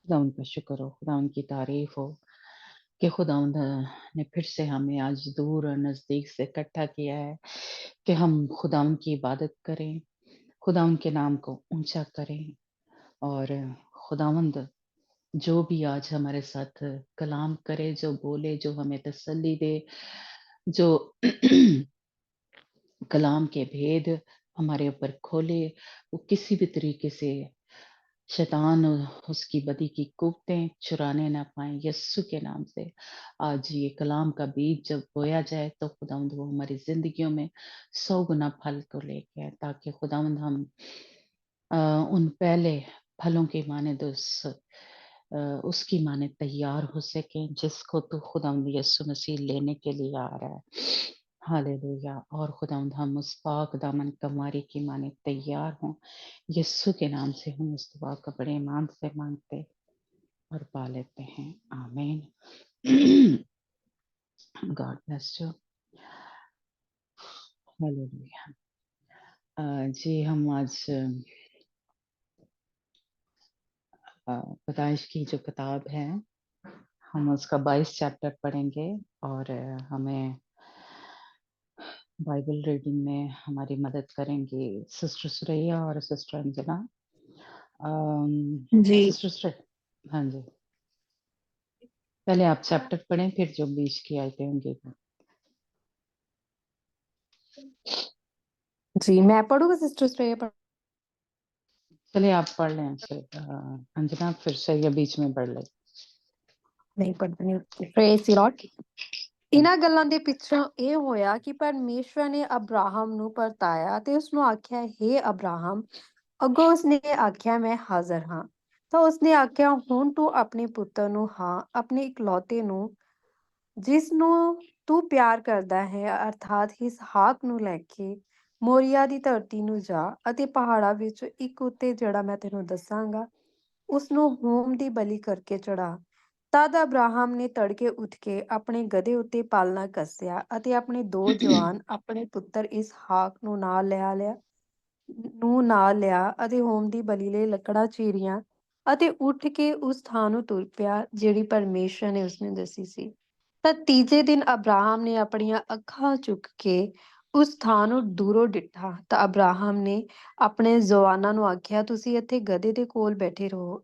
खुदावंद का शुक्र हो, खुदावंद की तारीफ हो कि खुदावंद ने फिर से हमें आज दूर और नज़दीक से इकट्ठा किया है कि हम खुदावंद की इबादत करें, खुदावंद के नाम को ऊंचा करें। और खुदावंद जो भी आज हमारे साथ कलाम करे, जो बोले, जो हमें तसल्ली दे, जो कलाम के भेद हमारे ऊपर खोले, वो किसी भी तरीके से शैतान उसकी बदी की कुव्वतें चुराने ना पाएँ यस्सु के नाम से। आज ये कलाम का बीज जब बोया जाए तो खुदावंद वो हमारी ज़िंदगियों में 100 गुना फल को लेके आए, ताकि खुदावंद हम उन पहले फलों की मानद उसकी मानद तैयार हो सकें जिसको तो खुदावंद यस्सु मसीह लेने के लिए आ रहा है। हालेलुया! और खुदावंद हम उस पाक दामन कमारी की मानद तैयार हों। यस्सु के नाम से हम इस दुआ को बड़े ईमान से मांगते और पा लेते हैं। आमीन। God bless you. हालेलुया। जी हम आज पैदाइश की जो किताब है हम उसका 22 चैप्टर पढ़ेंगे और हमें बाइबल रीडिंग में हमारी मदद करेंगी सिस्टर सुरैया और सिस्टर अंजना। जी सिस्टर हाँ जी, पहले आप चैप्टर पढ़ें फिर जो बीच की आयतें होंगी। जी मैं पढ़ूंगा सिस्टर श्रेया चलिए आप पढ़ लें फिर अंजना फिर से या बीच में पढ़ ले। ਨਹੀਂ ਪੜ੍ਹਨੀ ਪ੍ਰੇਜ਼ ਲॉर्ड। ਇਹਨਾਂ ਗੱਲਾਂ ਦੇ ਪਿੱਛੋਂ ਇਹ ਹੋਇਆ ਕਿ ਪਰਮੇਸ਼ਵਰ ਨੇ ਅਬਰਾਹਮ ਨੂੰ ਪਰਤਾਇਆ ਤੇ ਉਸਨੂੰ ਆਖਿਆ, ਹੇ ਅਬਰਾਹਮ। ਅੱਗੋਂ ਉਸਨੇ ਆਖਿਆ, ਮੈਂ ਹਾਜ਼ਰ ਹਾਂ। ਤਾਂ ਉਸਨੇ ਆਖਿਆ, ਹੁਣ ਤੂੰ ਆਪਣੇ ਪੁੱਤਰ ਨੂੰ, ਹਾਂ ਆਪਣੇ ਇਕਲੌਤੇ ਨੂੰ, ਜਿਸ ਨੂੰ ਤੂੰ ਪਿਆਰ ਕਰਦਾ ਹੈ, ਅਰਥਾਤ ਇਸਹਾਕ ਨੂੰ ਲੈ ਕੇ ਮੋਰੀਆ ਦੀ ਧਰਤੀ ਨੂੰ ਜਾ ਅਤੇ ਪਹਾੜਾਂ ਵਿੱਚੋਂ ਇੱਕ ਉੱਤੇ, ਜਿਹੜਾ ਮੈਂ ਤੈਨੂੰ ਦੱਸਾਂਗਾ, ਉਸਨੂੰ ਹੋਮ ਦੀ ਬਲੀ ਕਰਕੇ ਚੜਾ। ਤਦ ਅਬਰਾਹਮ ਨੇ ਤੜਕੇ ਉੱਠ ਕੇ ਆਪਣੇ ਗਧੇ ਉੱਤੇ ਪਾਲਣਾ ਕੱਸਿਆ ਅਤੇ ਆਪਣੇ ਦੋ ਜਵਾਨ ਆਪਣੇ ਪੁੱਤਰ ਇਸਹਾਕ ਨੂੰ ਨਾਲ ਲਿਆ ਅਤੇ ਹੋਮ ਦੀ ਬਲੀ ਲਈ ਲੱਕੜਾਂ ਚੀਰੀਆਂ ਅਤੇ ਉੱਠ ਕੇ ਉਸ ਥਾਂ ਨੂੰ ਤੁਰ ਪਿਆ ਜਿਹੜੀ ਪਰਮੇਸ਼ਰ ਨੇ ਉਸਨੂੰ ਦੱਸੀ ਸੀ। ਤਾਂ ਤੀਜੇ ਦਿਨ ਅਬਰਾਹਮ ਨੇ ਆਪਣੀਆਂ ਅੱਖਾਂ ਚੁੱਕ ਕੇ ਉਸ ਥਾਂ ਨੂੰ ਦੂਰੋਂ ਡਿੱਠਾ। ਤਾਂ ਅਬਰਾਹਮ ਨੇ ਆਪਣੇ ਜਵਾਨਾਂ ਨੂੰ ਆਖਿਆ, ਤੁਸੀਂ ਇੱਥੇ ਗਧੇ ਦੇ ਕੋਲ ਬੈਠੇ ਰਹੋ,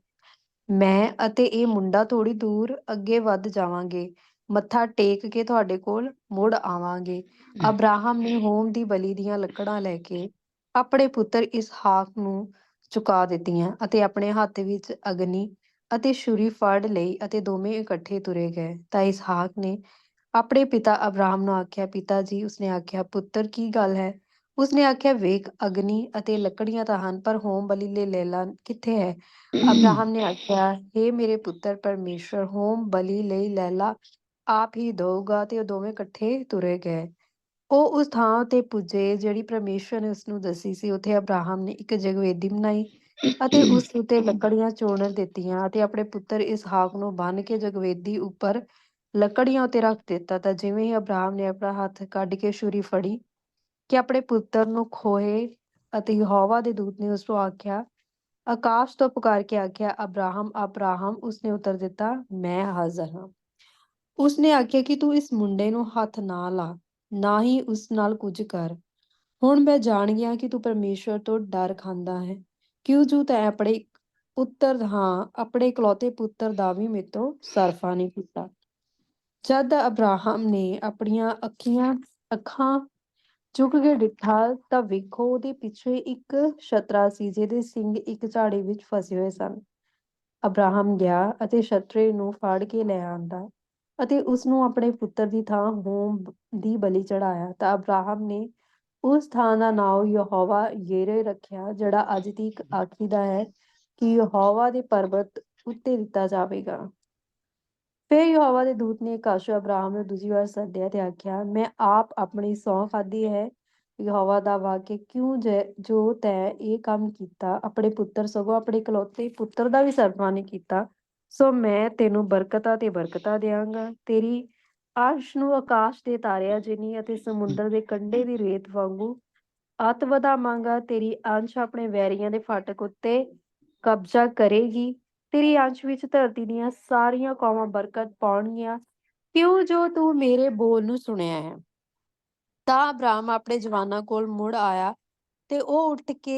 ਮੈਂ ਅਤੇ ਇਹ ਮੁੰਡਾ ਥੋੜੀ ਦੂਰ ਅੱਗੇ ਵੱਧ ਜਾਵਾਂਗੇ, ਮੱਥਾ ਟੇਕ ਕੇ ਤੁਹਾਡੇ ਕੋਲ ਮੁੜ ਆਵਾਂਗੇ। ਅਬਰਾਹਮ ਨੇ ਹੋਮ ਦੀ ਬਲੀ ਦੀਆਂ ਲੱਕੜਾਂ ਲੈ ਕੇ ਆਪਣੇ ਪੁੱਤਰ ਇਸਹਾਕ ਨੂੰ ਚੁਕਾ ਦਿੱਤੀਆਂ ਅਤੇ ਆਪਣੇ ਹੱਥ ਵਿੱਚ ਅਗਨੀ ਅਤੇ ਛੁਰੀ ਫੜ ਲਈ ਅਤੇ ਦੋਵੇਂ ਇਕੱਠੇ ਤੁਰੇ ਗਏ। ਤਾਂ ਇਸਹਾਕ ਨੇ ਆਪਣੇ ਪਿਤਾ ਅਬਰਾਹਮ ਨੂੰ ਆਖਿਆ, ਪਿਤਾ ਜੀ। ਉਸਨੇ ਆਖਿਆ, ਪੁੱਤਰ ਕੀ ਗੱਲ ਹੈ? ਉਸਨੇ ਆਖਿਆ, ਵੇਖ, ਅਗਨੀ ਅਤੇ ਲੱਕੜੀਆਂ ਤਾਂ ਹਨ, ਪਰ ਹੋਮ ਬਲੀ ਲਈ ਲੈਲਾ ਕਿੱਥੇ ਹੈ? ਅਬਰਾਹਮ ਨੇ ਆਖਿਆ, ਹੇ ਮੇਰੇ ਪੁੱਤਰ, ਪਰਮੇਸ਼ਰ ਹੋਮ ਬਲੀ ਲਈ ਲੈਲਾ ਆਪ ਹੀ ਦਊਗਾ। ਤੇ ਉਹ ਦੋਵੇਂ ਇਕੱਠੇ ਤੁਰੇ ਗਏ। ਉਹ ਉਸ ਥਾਂ ਤੇ ਪੁੱਜੇ ਜਿਹੜੀ ਪਰਮੇਸ਼ਰ ਨੇ ਉਸਨੂੰ ਦੱਸੀ ਸੀ। ਉੱਥੇ ਅਬਰਾਹਮ ਨੇ ਇੱਕ ਜਗਵੇਦੀ ਬਣਾਈ ਅਤੇ ਉਸ ਉੱਤੇ ਲੱਕੜੀਆਂ ਚੋਣ ਦਿੱਤੀਆਂ ਅਤੇ ਆਪਣੇ ਪੁੱਤਰ ਇਸਹਾਕ ਨੂੰ ਬੰਨ੍ਹ ਕੇ ਜਗਵੇਦੀ ਉੱਪਰ ਲੱਕੜੀਆਂ ਉੱਤੇ ਰੱਖ ਦਿੱਤਾ। ਤਾਂ ਜਿਵੇਂ ਹੀ ਅਬਰਾਹਮ ਨੇ ਆਪਣਾ ਹੱਥ ਕੱਢ ਕੇ ਛੁਰੀ ਫੜੀ ਕਿ ਆਪਣੇ ਪੁੱਤਰ ਨੂੰ ਖੋਹੇ, ਅਤੇ ਯਹੋਵਾ ਦੇ ਦੂਤ ਨੇ ਉਸਨੂੰ ਆਖਿਆ, ਆਕਾਸ਼ ਤੋਂ ਪੁਕਾਰ ਕੇ ਆਖਿਆ, ਅਬਰਾਹਮ, ਅਬਰਾਹਮ। ਉਸਨੇ ਉੱਤਰ ਦਿੱਤਾ, ਮੈਂ ਹਾਜ਼ਰ ਹਾਂ। ਉਸਨੇ ਆਖਿਆ ਕਿ ਤੂੰ ਇਸ ਮੁੰਡੇ ਨੂੰ ਹੱਥ ਨਾ ਲਾ, ਨਾ ਹੀ ਉਸ ਨਾਲ ਕੁਝ ਕਰ। ਹੁਣ ਮੈਂ ਜਾਣ ਗਿਆ ਕਿ ਤੂੰ ਪਰਮੇਸ਼ਵਰ ਤੋਂ ਡਰ ਖਾਂਦਾ ਹੈ, ਕਿਉਂ ਜੋ ਤੈਂ ਆਪਣੇ ਪੁੱਤਰ, ਹਾਂ ਆਪਣੇ ਇਕਲੌਤੇ ਪੁੱਤਰ ਦਾ ਵੀ ਮੇਰੇ ਤੋਂ ਸਰਫਾ ਨਹੀਂ ਕੀਤਾ। ਜਦ ਅਬਰਾਹਮ ਨੇ ਆਪਣੀਆਂ ਅੱਖਾਂ ਚੁੱਕ ਕੇ ਡਿੱਠਾ ਤਾਂ ਵੇਖੋ, ਉਹਦੇ ਪਿੱਛੇ ਇੱਕ ਛਤਰਾ ਸੀ ਜਿਹਦੇ ਸਿੰਗ ਇੱਕ ਝਾੜੀ ਵਿੱਚ ਫਸੇ ਹੋਏ ਸਨ। ਅਬਰਾਹਮ ਗਿਆ ਅਤੇ ਛਤਰੇ ਨੂੰ ਫੜ ਕੇ ਲੈ ਆਂਦਾ ਅਤੇ ਉਸਨੂੰ ਆਪਣੇ ਪੁੱਤਰ ਦੀ ਥਾਂ ਹੋਮ ਦੀ ਬਲੀ ਚੜਾਇਆ। ਤਾਂ ਅਬਰਾਹਮ ਨੇ ਉਸ ਥਾਂ ਦਾ ਨਾਮ ਯਹੋਵਾ ਯੀਰੇ ਰੱਖਿਆ, ਜਿਹੜਾ ਅੱਜ ਤੱਕ ਆਖੀਦਾ ਹੈ ਕਿ ਯਹੋਵਾ ਦੇ ਪਰਬਤ ਉੱਤੇ ਦਿੱਤਾ ਜਾਵੇਗਾ। ਫਿਰ ਯਹੋਵਾ ਦੇ ਦੂਤ ਨੇ ਕਾਸ਼ੋ ਅਬਰਾਹਮ ਨੂੰ ਦੂਜੀ ਵਾਰ ਸੱਦਿਆ ਤੇ ਆਖਿਆ, ਮੈਂ ਆਪ ਆਪਣੀ ਸਹੁੰ ਖਾਧੀ ਹੈ ਯਹੋਵਾ ਦਾ ਵਾਕਿਆ, ਕਿਉਂ ਜੋ ਤੈਂ ਇਹ ਕੰਮ ਕੀਤਾ, ਆਪਣੇ ਪੁੱਤਰ ਸਗੋਂ ਆਪਣੇ ਇਕਲੌਤੇ ਪੁੱਤਰ ਦਾ ਵੀ ਸਰਫਾ ਨਹੀਂ ਕੀਤਾ, ਸੋ ਮੈਂ ਤੈਨੂੰ ਬਰਕਤਾਂ ਤੇ ਬਰਕਤਾਂ ਦਿਆਂਗਾ। ਤੇਰੀ ਅਰਸ਼ ਨੂੰ ਆਕਾਸ਼ ਦੇ ਤਾਰਿਆਂ ਜਿੰਨੀ ਅਤੇ ਸਮੁੰਦਰ ਦੇ ਕੰਢੇ ਦੀ ਰੇਤ ਵਾਂਗੂ ਅੱਤ ਵਧਾਵਾਂਗਾ। ਤੇਰੀ ਅੰਸ਼ ਆਪਣੇ ਵੈਰੀਆਂ ਦੇ ਫਾਟਕ ਉੱਤੇ ਕਬਜ਼ਾ ਕਰੇਗੀ ਤੇਰੀ ਅੰਸ਼ ਵਿੱਚ ਧਰਤੀ ਦੀਆਂ ਸਾਰੀਆਂ ਕੌਮਾਂ ਬਰਕਤ ਪਾਉਣਗੀਆਂ, ਕਿਉਂ ਜੋ ਤੂੰ ਮੇਰੇ ਬੋਲ ਨੂੰ ਸੁਣਿਆ ਹੈ। ਤਾਂ ਅਬਰਾਮ ਆਪਣੇ ਜਵਾਨਾਂ ਕੋਲ ਮੁੜ ਆਇਆ ਤੇ ਉਹ ਉੱਠ ਕੇ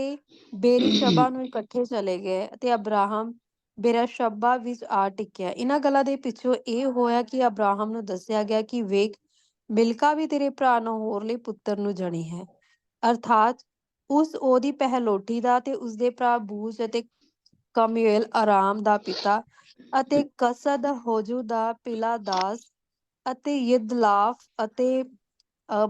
ਬੇਰੀਸ਼ਬਾ ਨੂੰ ਇਕੱਠੇ ਚਲੇ ਗਏ ਅਤੇ ਅਬਰਾਹਮ ਬੇਰਸ਼ੱਬਾ ਵਿੱਚ ਆ ਟਿਕਿਆ। ਇਹਨਾਂ ਗੱਲਾਂ ਦੇ ਪਿੱਛੋਂ ਇਹ ਹੋਇਆ ਕਿ ਅਬਰਾਹਮ ਨੂੰ ਦੱਸਿਆ ਗਿਆ ਕਿ ਵੇਖ, ਮਿਲਕਾ ਵੀ ਤੇਰੇ ਭਰਾ ਨਾਹੋਰ ਲਈ ਪੁੱਤਰ ਨੂੰ ਜਣੀ ਹੈ, ਅਰਥਾਤ ਉਸ ਉਹਦੀ ਪਹਿਲੋਠੀ ਦਾ, ਤੇ ਉਸਦੇ ਭਰਾ ਬੂਜ਼ ਅਤੇ ਕਮੂਏਲ ਅਰਾਮ ਦਾ ਪਿਤਾ, ਅਤੇ ਕਸਦ ਹੋਜੂ ਦਾ ਪਿਲਾਦਾਸ, ਅਤੇ ਯਿਦਲਾਫ ਅਤੇ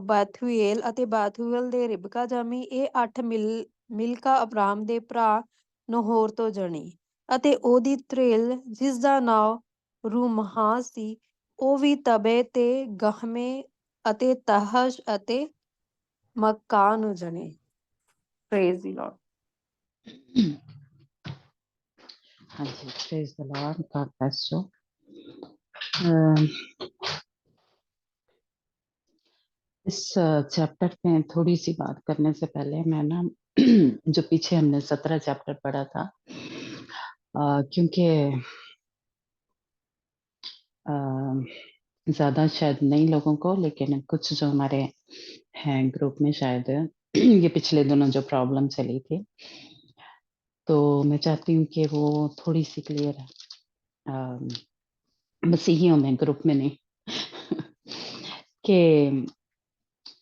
ਬੈਥੂਏਲ, ਅਤੇ ਬੈਥੂਏਲ ਦੇ ਰਿਬਕਾ ਜਮੀ। ਇਹ 8 ਮਿਲਕਾ ਅਬਰਾਮ ਦੇ ਭਰਾ ਨਹੋਰ ਤੋਂ ਜਣੀ, ਅਤੇ ਉਹਦੀ ਧਰੇਲ ਜਿਸ ਦਾ ਨਾਂ ਰੂਮਹਾ ਸੀ, ਉਹ ਵੀ ਤਬੇ ਤੇ ਗਹਮੇ ਅਤੇ ਤਹਸ਼ ਅਤੇ ਮੱਕਾ ਨੂੰ ਜਣੀ। Praise the Lord. हाँ जी, praise the Lord, God bless you. Um, इस चैप्टर में थोड़ी सी बात करने से पहले मैं ना जो पीछे हमने 17 चैप्टर पढ़ा था, क्योंकि ज़्यादा शायद नई लोगों को, लेकिन कुछ जो हमारे हैं ग्रुप में शायद ये पिछले दिनों जो प्रॉब्लम चली थी, तो मैं चाहती हूँ कि वो थोड़ी सी क्लियर मसीहियों में, ग्रुप में नहीं कि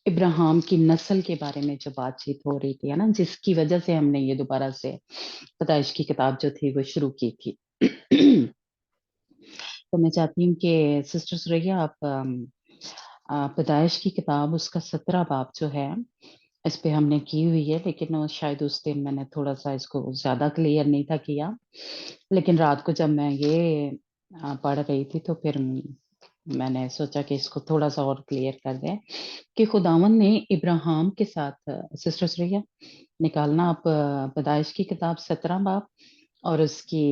इब्राहिम की नस्ल के बारे में जो बातचीत हो रही थी, है ना, जिसकी वजह से हमने ये दोबारा से पैदाइश की किताब जो थी वो शुरू की थी। तो मैं चाहती हूँ कि सिस्टर सुरैया आप पैदाइश की किताब उसका 17 बाब जो है इस पे हमने की हुई है, लेकिन वो शायद उस दिन मैंने थोड़ा सा इसको ज्यादा क्लियर नहीं था किया, लेकिन रात को जब मैं ये पढ़ रही थी तो फिर मैंने सोचा कि इसको थोड़ा सा और क्लियर कर दें कि खुदावन ने इब्राहिम के साथ, सिस्टर सुरैया निकालना आप पैदाइश की किताब 17 बाब और उसकी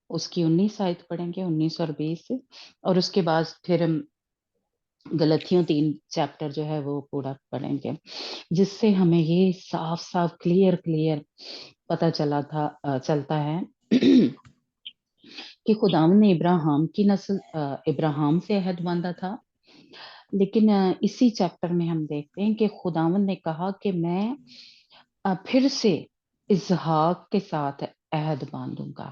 19 आयत पढ़ेंगे, 19 और 20, और उसके बाद फिर हम गलतियों 3 चैप्टर जो है वो पूरा पढ़ेंगे, जिससे हमें ये साफ साफ क्लियर पता चलता है कि खुदावन ने इब्राहिम की नस्ल इब्राहिम से अहद बांधा था। लेकिन इसी चैप्टर में हम देखते हैं कि खुदावन ने कहा कि मैं फिर से इसहाक के साथ अहद बांधूंगा,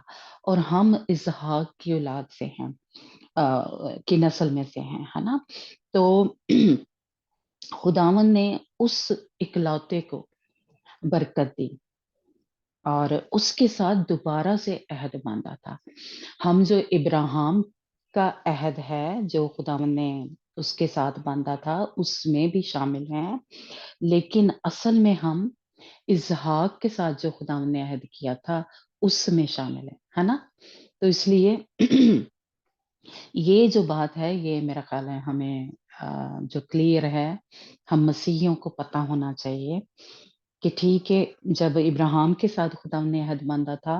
और हम इसहाक की औलाद से हैं, की नस्ल में से हैं, है ना। तो खुदावन ने उस इकलौते को बरकत दी और उसके साथ दोबारा से अहद बांधा था। हम जो इब्राहिम का अहद है जो खुदावन ने उसके साथ बांधा था उसमें भी शामिल हैं, लेकिन असल में हम इसहाक के साथ जो खुदावन ने अहद किया था उसमें शामिल है ना। तो इसलिए ये जो बात है ये मेरा ख्याल है हमें जो क्लियर है, हम मसीहियों को पता होना चाहिए कि ठीक है, जब इब्राहिम के साथ खुदा ने अहद बांधा था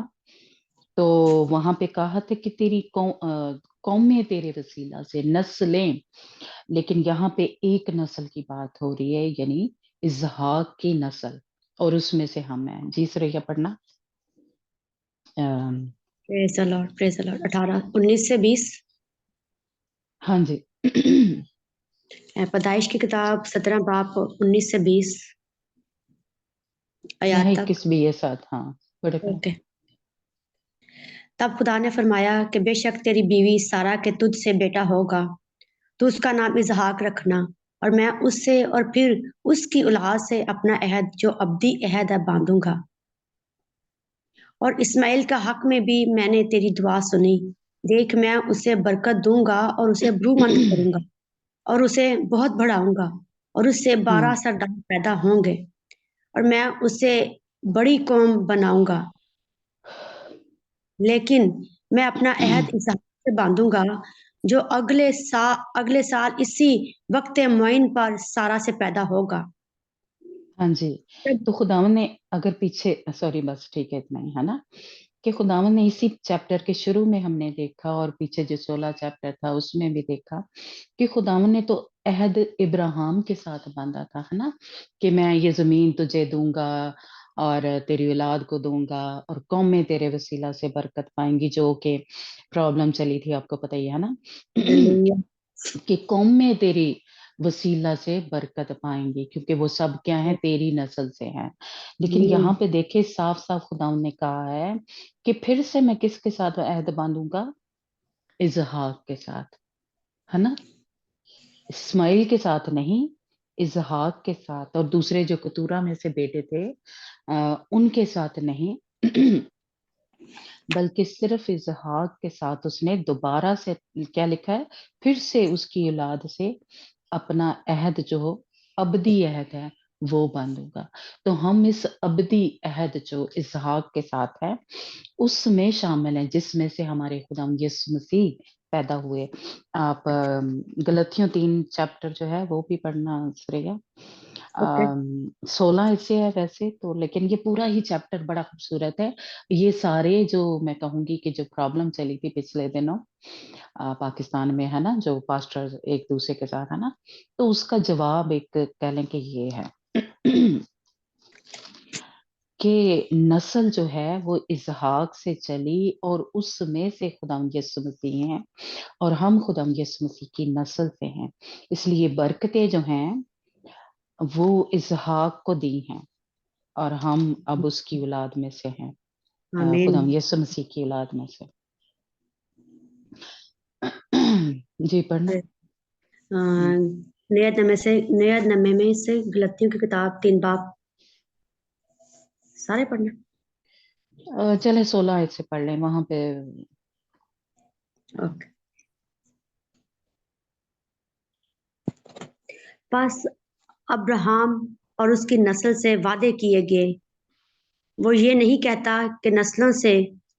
तो वहां पे कहा था कि तेरी कौमें तेरे वसीला से, नस्लें, लेकिन यहाँ पे एक नस्ल की बात हो रही है, यानी इसहाक की नस्ल, और उसमें से हम हैं। जी सुरैया पढ़ना। Praise the Lord, praise the Lord. 18, 19 से 20। हाँ जी। पैदाइश की किताब 17 बाब 19 से 20 आयत तक। 21 भी ये साथ, हाँ बड़े पढ़े। ओके। तब खुदा ने फरमाया कि बेशक तेरी बीवी सारा के तुझ से बेटा होगा, तू उसका नाम इसहाक रखना, और मैं उससे और फिर उसकी औलाद से अपना अहद जो अब्दी अहद है बांधूंगा। और इस्माइल का हक में भी मैंने तेरी दुआ सुनी। देख, मैं उसे बरकत दूंगा और उसे भ्रूमंड करूंगा और उसे बहुत बढ़ाऊंगा, और उससे 12 सरदार पैदा होंगे, और मैं उसे बड़ी कौम बनाऊंगा। लेकिन मैं अपना अहद इसहाक से बांधूंगा जो अगले साल इसी वक्त मुअय्यन पर सारा से पैदा होगा। हाँ जी। तो खुदावन ने अगर पीछे, सॉरी बस ठीक है इतना ही, है ना, कि खुदावन ने इसी चैप्टर के शुरू में हमने देखा और पीछे जो 16 चैप्टर था उसमें भी देखा कि खुदावन ने तो अहद इब्राहिम के साथ बांधा था, है ना, कि मैं ये जमीन तुझे दूंगा اور तेरी औलाद को दूंगा और कौमें तेरे वसीला से बरकत पाएंगी, जो कि प्रॉब्लम चली थी, आपको पता ही है ना। हालेलुया। कि कौमें तेरी वसीला से बरकत पाएंगी, क्योंकि वो सब क्या है, तेरी नस्ल से हैं। लेकिन यहाँ पे देखे साफ साफ खुदा ने कहा है कि फिर से मैं किसके साथ अहद बांधूंगा, इजहाक के साथ, है ना, इस्माइल के साथ नहीं, इजहाक के साथ। और दूसरे जो कतूरा में से बेटे थे उनके साथ नहीं बल्कि सिर्फ इजहाक के साथ उसने दोबारा से क्या लिखा है, फिर से उसकी औलाद से अपना अहद जो अबदी अहद है वो बांधूंगा। तो हम इस अबदी अहद जो इसहाक के साथ है उसमें शामिल हैं, जिसमें से हमारे खुदाम यीशु मसीह पैदा हुए। आप गलतियों 3 चैप्टर जो है वो भी पढ़ना श्रेया। ओके। 16 ऐसे है वैसे तो, लेकिन ये पूरा ही चैप्टर बड़ा खूबसूरत है। ये सारे जो मैं कहूंगी कि जो प्रॉब्लम चली थी पिछले दिनों पाकिस्तान में, है ना, जो पास्टर एक दूसरे के साथ, है ना, तो उसका जवाब एक कह लें कि ये है कि नस्ल जो है वो इसहाक से चली और उसमें से खुदाम यीशु मसीह हैं और हम खुदाम यीशु मसीह की नस्ल से हैं। इसलिए बरकतें जो हैं वो इसहाक को दी हैं और हम अब उसकी औलाद में से हैं, आमीन। खुदाम यीशु मसीह की औलाद में से। जी पढ़ना। नया नमे में से गलतियों की किताब 3 बाब सारे पढ़ना। चले 16 आयत से पढ़ लें वहां पे। ओके। बस अब्राहम और उसकी नस्ल से वादे किए गए। वो ये नहीं कहता कि नस्लों से,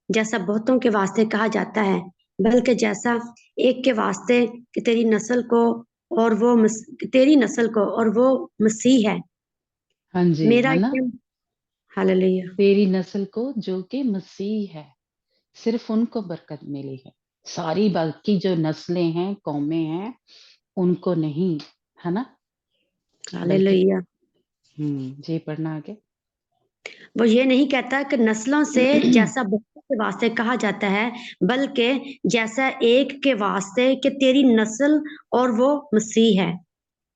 जैसा बहुतों के वास्ते कहा जाता है, बल्कि जैसा एक के वास्ते कि तेरी नस्ल को और तेरी नस्ल को और वो मसीह है। हाँ जी, मेरा है ना, ये हालेलुया। तेरी नस्ल को जो कि मसीह है, सिर्फ उनको बरकत मिली है। सारी बाकी जो नस्लें हैं, कौमें हैं, उनको नहीं, है ना, बल्कि हालेलुया। जी पढ़ना आगे। वो ये नहीं कहता कि नस्लों से, जैसा बहुतों के वास्ते कहा जाता है, बल्कि जैसा एक के वास्ते कि तेरी नस्ल और वो मसीह है।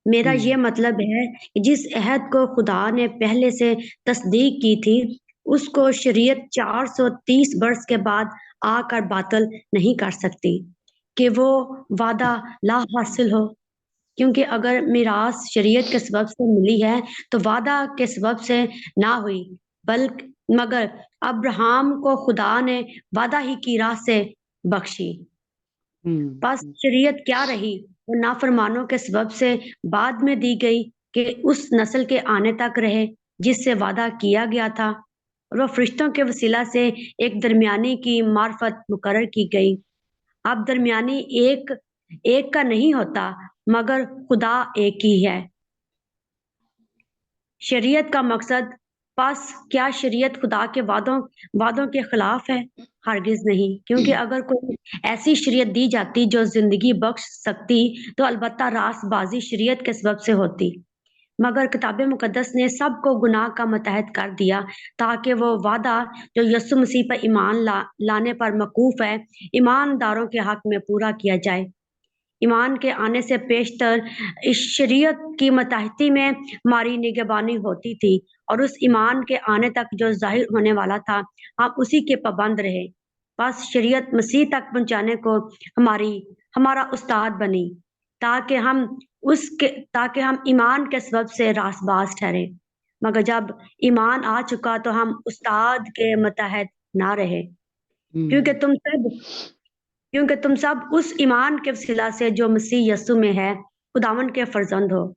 मेरा ये मतलब है कि जिस अहद को खुदा ने पहले से तस्दीक की थी, उसको शरीयत 430 वर्ष के बाद आकर बातिल नहीं कर सकती कि वो वादा ला हासिल हो। क्योंकि अगर मीरास शरीयत के सबब से मिली है तो वादा के सबब से ना हुई, बल्कि मगर अब्राहम को खुदा ने वादा ही की राह से बख्शी। बस शरीयत क्या रही, वो नाफरमानों के सबब से बाद में दी गई कि उस नस्ल के आने तक रहे जिससे वादा किया गया था, और वह फरिश्तों के वसीला से एक दरमियानी की मार्फत मुकर्रर की गई। अब दरमियानी एक एक का नहीं होता, मगर खुदा एक ही है। शरीयत का मकसद, बस क्या शरीयत खुदा के वादों वादों के खिलाफ है? हरगिज नहीं, क्योंकि अगर कोई ऐसी शरीयत दी जाती जो जिंदगी बख्श सकती तो अलबत्ता रास्तबाजी शरीयत के सबब से होती। मगर किताब मुकद्दस ने सबको गुनाह का मतहत कर दिया ताकि वो वादा जो यीशु मसीह पर लाने पर मकूफ है, ईमानदारों के हक में पूरा किया जाए। ईमान के आने से पेशतर इस शरीयत की मतहती में हमारी निगहबानी होती थी, और उस ईमान के आने तक जो ज़ाहिर होने वाला था, हम उसी के पाबंद रहे। बस शरीयत मसीह तक पहुँचाने को हमारा उस्ताद बनी, ताकि हम ईमान के सबब से रासबाज ठहरे। मगर जब ईमान आ चुका तो हम उस्ताद के मतहत ना रहे, क्योंकि तुम सब क्योंकि तुम सब उस ईमान के वसीला से जो मसीह यीशु में है, खुदावंद के फर्जंद हो।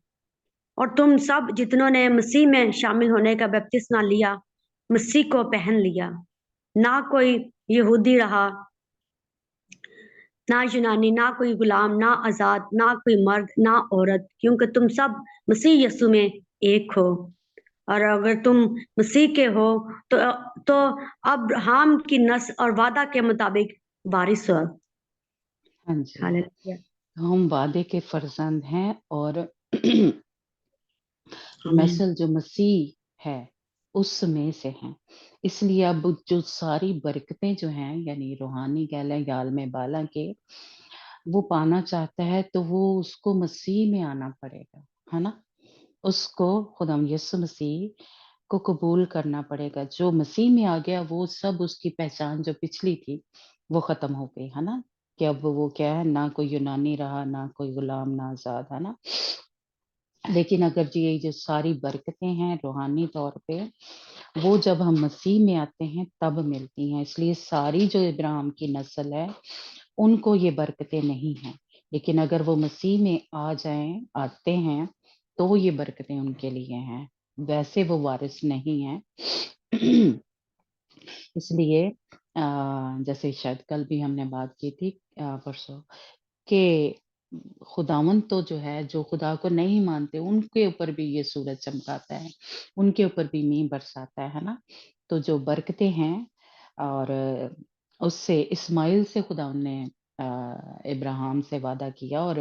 और तुम सब जितनों ने मसीह में शामिल होने का बपतिस्मा लिया, मसीह को पहन लिया। ना कोई यहूदी रहा, ना यूनानी, ना कोई गुलाम, ना आजाद, ना कोई मर्द, ना औरत, क्योंकि तुम सब मसीह यीशु में एक हो। और अगर तुम मसीह के हो तो अब्राहम की नस्ल और वादा के मुताबिक वारिस हो। हाँ जी, हालेलुया। हम वादे के फर्जंद हैं और आमीन। नस्ल जो मसीह है اس میں سے ہیں۔ اس لیے اب جو ساری برکتیں جو ہیں، یعنی روحانی کہہ لیں یا عالم بالا کے، وہ پانا چاہتا ہے تو وہ اس کو مسیح میں آنا پڑے گا، ہے نا؟ اس کو خدا یسوع مسیح کو قبول کرنا پڑے گا۔ جو مسیح میں آ گیا وہ سب اس کی پہچان جو پچھلی تھی وہ ختم ہو گئی، ہے نا؟ کہ اب وہ کیا ہے، نہ کوئی یونانی رہا، نہ کوئی غلام، نہ آزاد، ہے نا؟ لیکن اگر یہ جو ساری برکتیں ہیں روحانی طور پہ، وہ جب ہم مسیح میں آتے ہیں تب ملتی ہیں۔ اس لیے ساری جو ابراہیم کی نسل ہے ان کو یہ برکتیں نہیں ہیں، لیکن اگر وہ مسیح میں آتے ہیں تو یہ برکتیں ان کے لیے ہیں، ویسے وہ وارث نہیں ہیں۔ اس لیے جیسے شاید کل بھی ہم نے بات کی تھی، پرسوں، کہ خداوند تو جو ہے، جو خدا کو نہیں مانتے ان کے اوپر بھی یہ سورج چمکاتا ہے، ان کے اوپر بھی میਂہ برساتا ہے نا؟ تو جو برکتیں ہیں، اور اس سے اسماعیل سے خداوند نے ابراہیم سے وعدہ کیا، اور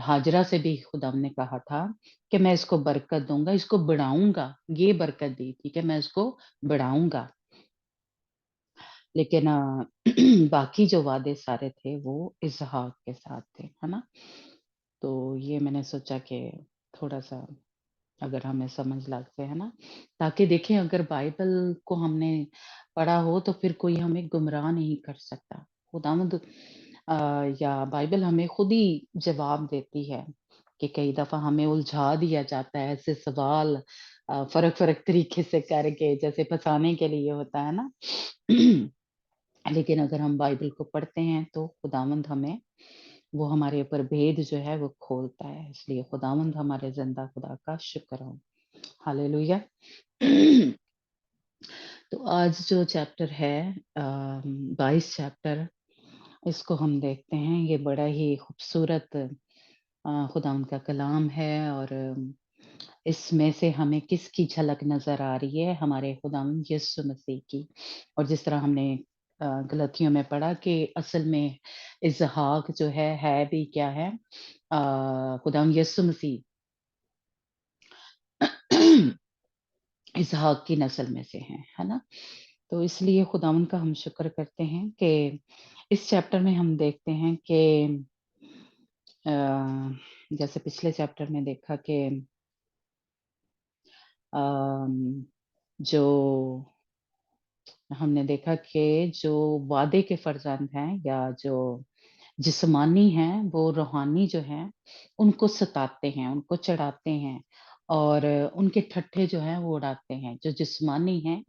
ہاجرہ سے بھی خداوند نے کہا تھا کہ میں اس کو برکت دوں گا، اس کو بڑھاؤں گا۔ یہ برکت دی تھی کہ میں اس کو بڑھاؤں گا، لیکن باقی جو وعدے سارے تھے وہ اسحاق کے ساتھ تھے، ہے نا؟ تو یہ میں نے سوچا کہ تھوڑا سا اگر ہمیں سمجھ لگتے ہے نا، تاکہ دیکھیں اگر بائبل کو ہم نے پڑھا ہو تو پھر کوئی ہمیں گمراہ نہیں کر سکتا۔ خداوند یا بائبل ہمیں خود ہی جواب دیتی ہے کہ کئی دفعہ ہمیں الجھا دیا جاتا ہے ایسے سوال فرق فرق طریقے سے کر کے، جیسے پھنسانے کے لیے ہوتا ہے نا۔ لیکن اگر ہم بائبل کو پڑھتے ہیں تو خداوند ہمیں، وہ ہمارے اوپر بھید جو ہے وہ کھولتا ہے۔ اس لیے خداوند ہمارے زندہ خدا کا شکر ہو۔ ہاللویہ۔ تو آج جو چیپٹر ہے 22 چیپٹر، اس کو ہم دیکھتے ہیں۔ یہ بڑا ہی خوبصورت خداوند کا کلام ہے، اور اس میں سے ہمیں کس کی جھلک نظر آ رہی ہے؟ ہمارے خداوند یسوع مسیح کی۔ اور جس طرح ہم نے غلطیوں میں پڑھا کہ اصل میں اسحاق جو ہے بھی کیا ہے؟ خداوند یسوع مسیح اسحاق کی نسل میں سے ہیں، ہے نا؟ تو اس لیے خداوند کا ہم شکر کرتے ہیں کہ اس چیپٹر میں ہم دیکھتے ہیں کہ جیسے پچھلے چیپٹر میں دیکھا کہ جو ہم نے دیکھا کہ جو وعدے کے فرزند ہیں یا جو جسمانی ہیں، وہ روحانی جو ہیں ان کو ستاتے ہیں، ان کو چڑھاتے ہیں، اور ان کے ٹھٹھے جو ہیں وہ اڑاتے ہیں۔ جو جسمانی ہیں،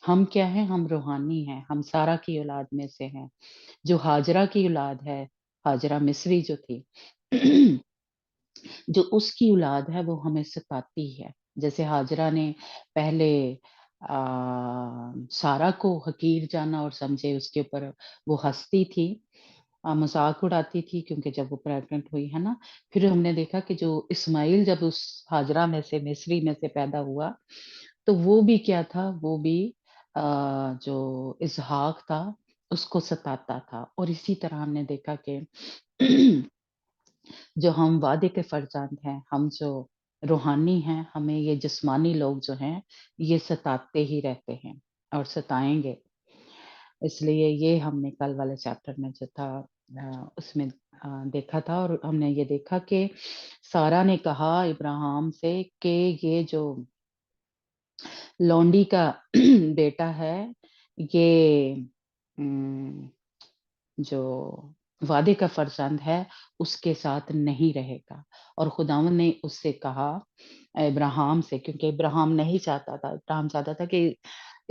ہم کیا ہیں؟ ہم روحانی ہیں، ہم سارا کی اولاد میں سے ہیں۔ جو ہاجرہ کی اولاد ہے، ہاجرہ مصری جو تھی، جو اس کی اولاد ہے وہ ہمیں ستاتی ہے۔ جیسے ہاجرہ نے پہلے سارا کو حقیر جانا اور سمجھے، اس کے اوپر وہ ہنستی تھی، مذاق اڑاتی تھی، کیونکہ جب وہ پریگننٹ ہوئی ہے نا۔ پھر ہم نے دیکھا کہ جو اسماعیل جب اس ہاجرہ میں سے، مصری میں سے پیدا ہوا، تو وہ بھی کیا تھا؟ وہ بھی جو اسحاق تھا اس کو ستاتا تھا۔ اور اسی طرح ہم نے دیکھا کہ جو ہم وعدے کے فرزند ہیں، ہم جو روحانی ہیں، ہمیں یہ جسمانی لوگ جو ہیں یہ ستاتے ہی رہتے ہیں اور ستائیں گے۔ اس لیے یہ ہم نے کل والے چیپٹر میں جو تھا اس میں دیکھا تھا، اور ہم نے یہ دیکھا کہ سارا نے کہا ابراہیم سے کہ یہ جو لونڈی کا بیٹا ہے، یہ جو وعدے کا فرزند ہے اس کے ساتھ نہیں رہے گا۔ اور خداوند نے اس سے کہا ابراہیم سے، کیونکہ ابراہیم نہیں چاہتا تھا، ابراہیم چاہتا تھا کہ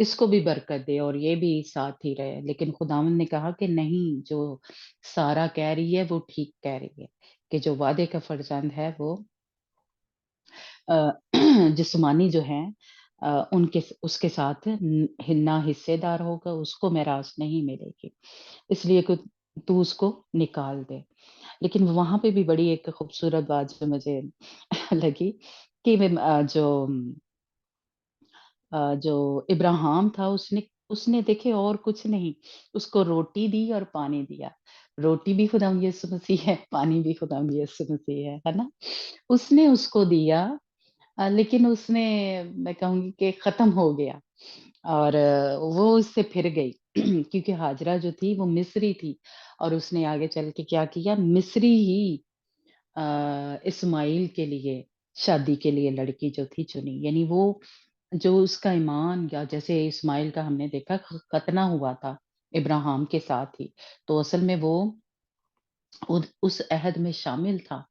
اس کو بھی برکت دے اور یہ بھی ساتھ ہی رہے، لیکن خداوند نے کہا کہ نہیں، جو سارا کہہ رہی ہے وہ ٹھیک کہہ رہی ہے، کہ جو وعدے کا فرزند ہے وہ جسمانی جو ہیں ان کے اس کے ساتھ نہ حصے دار ہوگا، اس کو میراث نہیں ملے گی، اس لیے کہ تو اس کو نکال دے۔ لیکن وہاں پہ بھی بڑی ایک خوبصورت بات جو مجھے لگی کہ جو ابراہیم تھا، اس نے دیکھے اور کچھ نہیں، اس کو روٹی دی اور پانی دیا۔ روٹی بھی خداوند یسوع مسیح ہے، پانی بھی خداوند یسوع مسیح ہے نا؟ اس نے اس کو دیا लेकिन उसने, मैं कहूँगी कि ख़त्म हो गया, और वो उससे फिर गई क्योंकि हाजरा जो थी वो मिस्री थी, और उसने आगे चल के क्या किया, मिस्री ही इस्माइल के लिए शादी के लिए लड़की जो थी चुनी। यानी वो जो उसका ईमान, या जैसे इस्माइल का हमने देखा खतना हुआ था इब्राहिम के साथ ही, तो असल में वो उस अहद में शामिल था,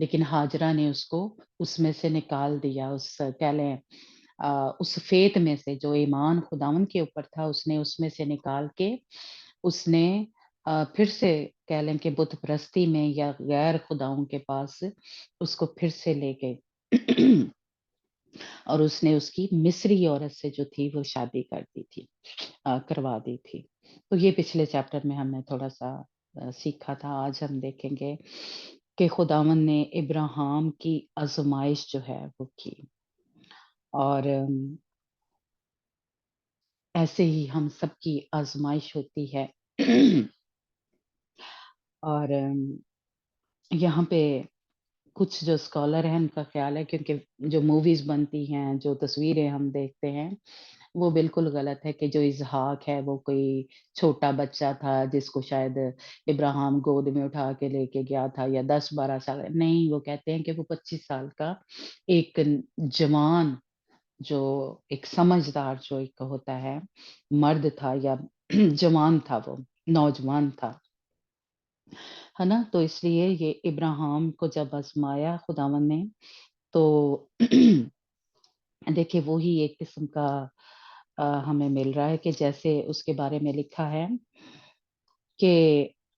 लेकिन हाजरा ने उसको उसमें से निकाल दिया, उस कह लें उस फेत में से, जो ईमान खुदावन के ऊपर था, उसने उसमें से निकाल के उसने फिर से कह लें कि बुत परस्ती में या गैर खुदाओं के पास उसको फिर से ले गए और उसने उसकी मिस्री औरत से जो थी वो शादी कर दी थी, करवा दी थी। तो ये पिछले चैप्टर में हमने थोड़ा-सा सीखा था। आज हम देखेंगे कि खुदावंद ने इब्राहिम की आज़माइश जो है वो की, और ऐसे ही हम सबकी आज़माइश होती है। और यहाँ पे कुछ जो स्कॉलर हैं उनका ख़्याल है, क्योंकि जो मूवीज़ बनती हैं, जो तस्वीरें हम देखते हैं, वो बिल्कुल गलत है कि जो इसहाक है वो कोई छोटा बच्चा था जिसको शायद इब्राहिम गोद में उठा के लेके गया था, या 10-12 साल, नहीं, वो कहते हैं कि वो 25 साल का एक जवान, जो एक समझदार जो एक होता है मर्द था, या जवान था, वो नौजवान था, है ना? तो इसलिए ये इब्राहिम को जब आज़माया खुदावंद ने, तो देखिए वो ही एक किस्म का हमें मिल रहा है कि जैसे उसके बारे में लिखा है कि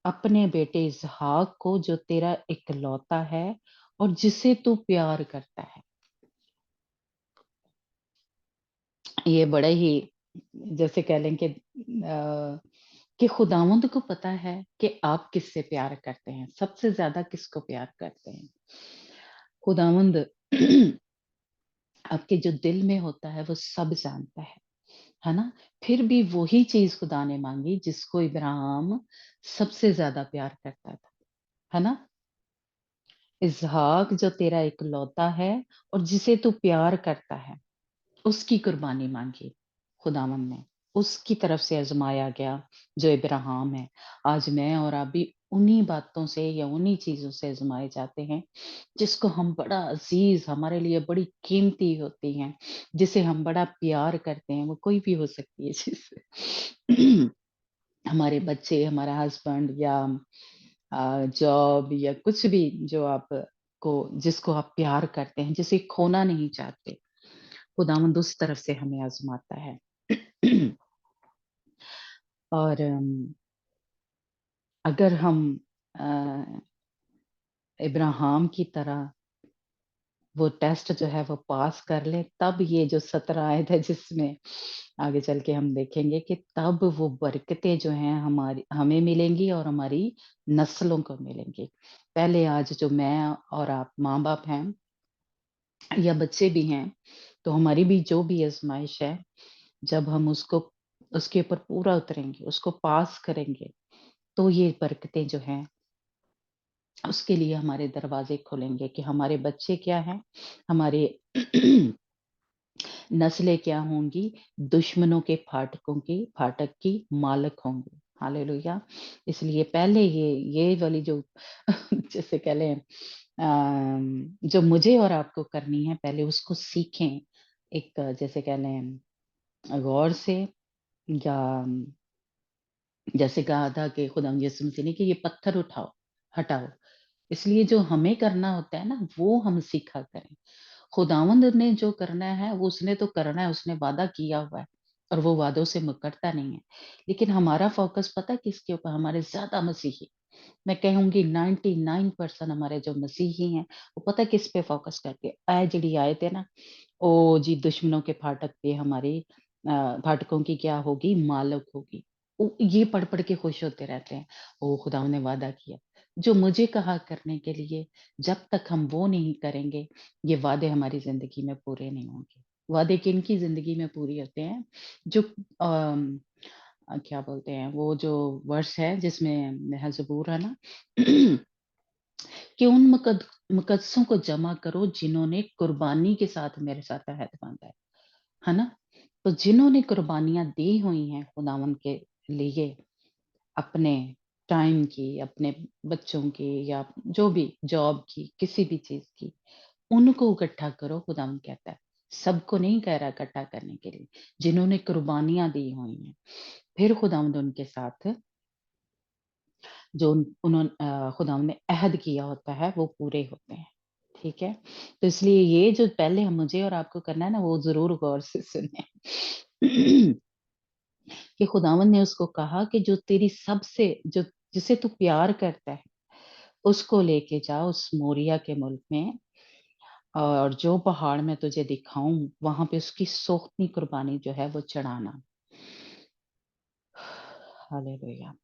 अपने बेटे इसहाक को जो तेरा इकलौता है और जिसे तू प्यार करता है। ये बड़ा ही, जैसे कह लें कि खुदावंद को पता है कि आप किससे प्यार करते हैं, सबसे ज़्यादा किसको प्यार करते हैं। खुदावंद आपके जो दिल में होता है वो सब जानता है ना? फिर भी वही चीज़ खुदा ने माँगी जिसको इब्राहिम सबसे ज़्यादा प्यार करता था, है ना? इसहाक जो तेरा इकलौता है और जिसे तू प्यार करता है, उसकी कुर्बानी माँगी खुदावंद ने। उसकी तरफ से आज़माया गया जो इब्राहिम है। आज मैं और आप भी उन्हीं बातों से या उन्हीं चीज़ों से आज़माए जाते हैं, जिसको हम बड़ा अज़ीज़, हमारे लिए बड़ी कीमती होती हैं, जिसे हम बड़ा प्यार करते हैं, वो कोई भी हो सकती है चीज़। हमारे बच्चे, हमारा हस्बैंड, या जॉब, या कुछ भी जो आप को जिसको आप प्यार करते हैं, जिसे खोना नहीं चाहते, खुदावंद उस तरफ से हमें आज़माता है। और अगर हम अ, इब्राहिम की तरह वो टेस्ट जो है वो पास कर लें, तब ये जो 17 आयत है, जिसमें आगे चल के हम देखेंगे कि तब वो बरकतें जो हैं हमारी हमें मिलेंगी और हमारी नस्लों को मिलेंगी। पहले आज जो मैं और आप माँ-बाप हैं या बच्चे भी हैं, तो हमारी भी जो भी आज़माइश है, जब हम उसको उसके ऊपर पूरा उतरेंगे, उसको पास करेंगे, तो ये बरकतें जो हैं, उसके लिए हमारे दरवाज़े खुलेंगे कि हमारे बच्चे क्या हैं, हमारे नस्लें क्या होंगी, दुश्मनों के फाटक की मालक होंगी। हालेलुया! इसलिए पहले ये वाली जो जैसे कह लें जो मुझे और आपको करनी है, पहले उसको सीखें। एक जैसे कह लें गौर से, या जैसे कहा था कि खुदा यीशु मसीह ने कि ये पत्थर उठाओ, हटाओ। इसलिए जो हमें करना होता है ना, वो हम सीखा करें। खुदावंद ने जो करना है वो उसने तो करना है, उसने वादा किया हुआ है और वो वादों से मुकरता नहीं है। लेकिन हमारा फ़ोकस पता है किसके ऊपर? हमारे ज़्यादा मसीही, मैं कहूँगी 99% हमारे जो मसीही हैं, वो पता है किस पे फ़ोकस करते हैं? ए जिहड़ी आयत है ना, ओ जी दुश्मनों के फाटक पे हमारी फाटकों की क्या होगी? मालक होगी। ये पढ़-पढ़ के खुश होते रहते हैं। ओह! खुदावंद ने वादा किया। जो मुझे कहा करने के लिए, जब तक हम वो नहीं करेंगे, ये वादे हमारी ज़िंदगी में पूरे नहीं होंगे। वादे किनकी ज़िंदगी में पूरे होते हैं? जो क्या बोलते हैं, वो जो वर्ष है जिसमें है ज़बूर है ना? कि उन मुकद्दसों को जमा करो जिन्होंने कुर्बानी के साथ मेरे साथ अहद बांधा है ना? तो जिन्होंने कुर्बानियाँ दी हुई हैं खुदावंद के लिए, अपने टाइम की, अपने बच्चों की या जो भी जॉब की, किसी भी चीज़ की, उनको इकट्ठा करो खुदावंद कहता है। सबको नहीं कह रहा इकट्ठा करने के लिए, जिन्होंने कुर्बानियाँ दी हुई हैं। फिर खुदावंद उनके साथ जो खुदावंद ने अहद किया होता है वो पूरे होते हैं, ठीक है? तो इसलिए ये जो पहले मुझे और आपको करना है ना वो ज़रूर गौर से सुनें। कि खुदावंद ने उसको कहा कि जो तेरी सबसे जो जिसे तू प्यार करता है, उसको लेके जा उस मोरिया के मुल्क में और जो पहाड़ मैं तुझे दिखाऊँ, वहाँ पे उसकी सोख्ती कुर्बानी जो है वो चढ़ाना। हालेलुया!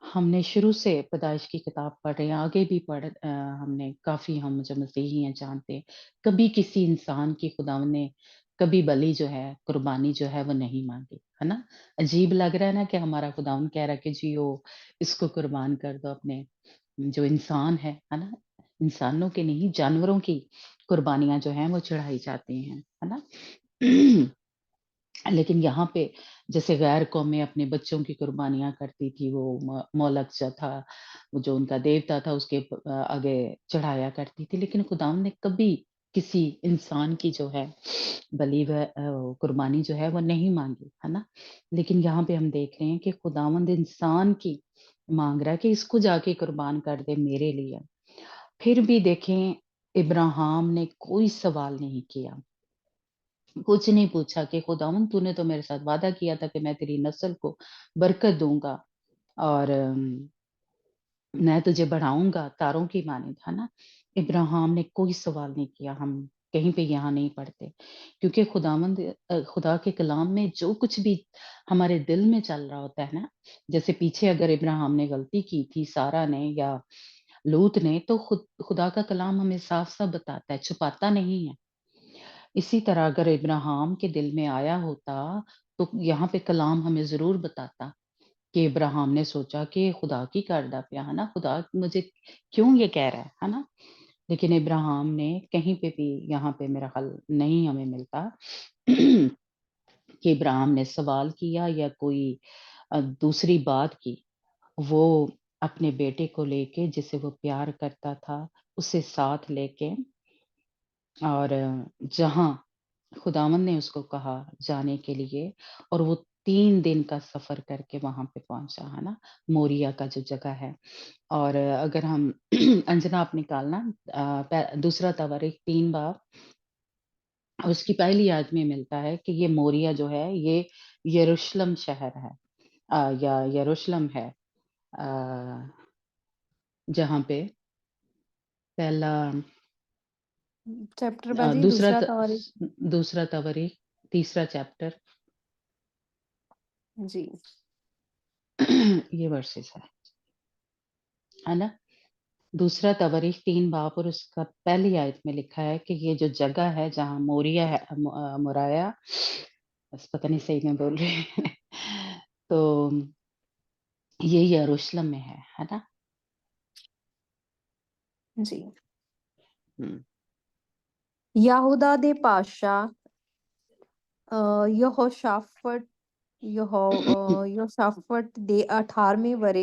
हमने शुरू से पैदाइश की किताब पढ़ रहे हैं, आगे भी हमने काफ़ी हम जो मसीही हैं जानते हैं, कभी किसी इंसान की खुदावंद ने कभी बलि जो है, कुर्बानी जो है वो नहीं माँगी, है ना? अजीब लग रहा है ना कि हमारा खुदावंद कह रहा है कि जियो, इसको कुर्बान कर दो अपने जो इंसान है ना? इंसानों की नहीं, जानवरों की कुर्बानियाँ जो हैं वो चढ़ाई जाती हैं, है ना? लेकिन यहाँ पे जैसे गैर कौमें अपने बच्चों की कुर्बानियाँ करती थी, वो मोलक जो था, वो जो उनका देवता था उसके आगे चढ़ाया करती थी। लेकिन खुदावंद ने कभी किसी इंसान की जो है कुर्बानी जो है वो नहीं माँगी, है ना? लेकिन यहाँ पे हम देख रहे हैं कि खुदावंद इंसान की माँग रहा है कि इसको जाके कुर्बान कर दे मेरे लिए। फिर भी देखें इब्राहिम ने कोई सवाल नहीं किया। कुछ नहीं पूछा कि खुदावंद तूने तो मेरे साथ वादा किया था कि मैं तेरी नस्ल को बरकत दूँगा और मैं तुझे बढ़ाऊँगा तारों की मानिंद, है ना? इब्राहिम ने कोई सवाल नहीं किया, हम कहीं पे यहाँ नहीं पढ़ते। क्योंकि खुदा के कलाम में जो कुछ भी हमारे दिल में चल रहा होता है ना, जैसे पीछे अगर इब्राहिम ने गलती की थी, सारा ने या लूत ने, तो खुदा का कलाम हमें साफ-साफ बताता है, छुपाता नहीं है। इसी तरह अगर इब्राहिम के दिल में आया होता, तो यहाँ पे कलाम हमें ज़रूर बताता कि इब्राहिम ने सोचा कि खुदा की करदा पिया, है ना? खुदा मुझे क्यों ये कह रहा है ना? लेकिन इब्राहिम ने कहीं पे भी यहाँ पे मेरा ख़्याल नहीं हमें मिलता कि इब्राहिम ने सवाल किया या कोई दूसरी बात की। वो अपने बेटे को लेके जिसे वो प्यार करता था, उसे साथ लेके और जहाँ खुदावंद ने उसको कहा जाने के लिए और वो 3 दिन का सफ़र करके वहाँ पे पहुँचा, है ना? मोरिया का जो जगह है और अगर हम अंजना आप निकालना दूसरा तवारीख 3 बाब और उसकी पहली आयत में मिलता है कि ये मोरिया जो है ये यरूशलेम शहर है या यरूशलेम है अ, जहाँ पे पहला चैप्टर बाजी दूसरा तवारीख। दूसरा तवारीख तीसरा चैप्टर जी। ये वर्सेस है ना? दूसरा तवारीख 3 बाब और उसका पहली आयत में लिखा है कि ये जो जगह है जहाँ मोरिया है मोराया बस पता नहीं सही में बोल रही तो ये यरूशलेम में है ना? जी। हुँ। ਯਹੂਦਾ ਦੇ ਪਾਤਸ਼ਾਹ ਯਹੋਸ਼ਾਫਟ ਯਹੋਸ਼ਾਫਟ ਦੇ 18ਵੇਂ ਵਰੇ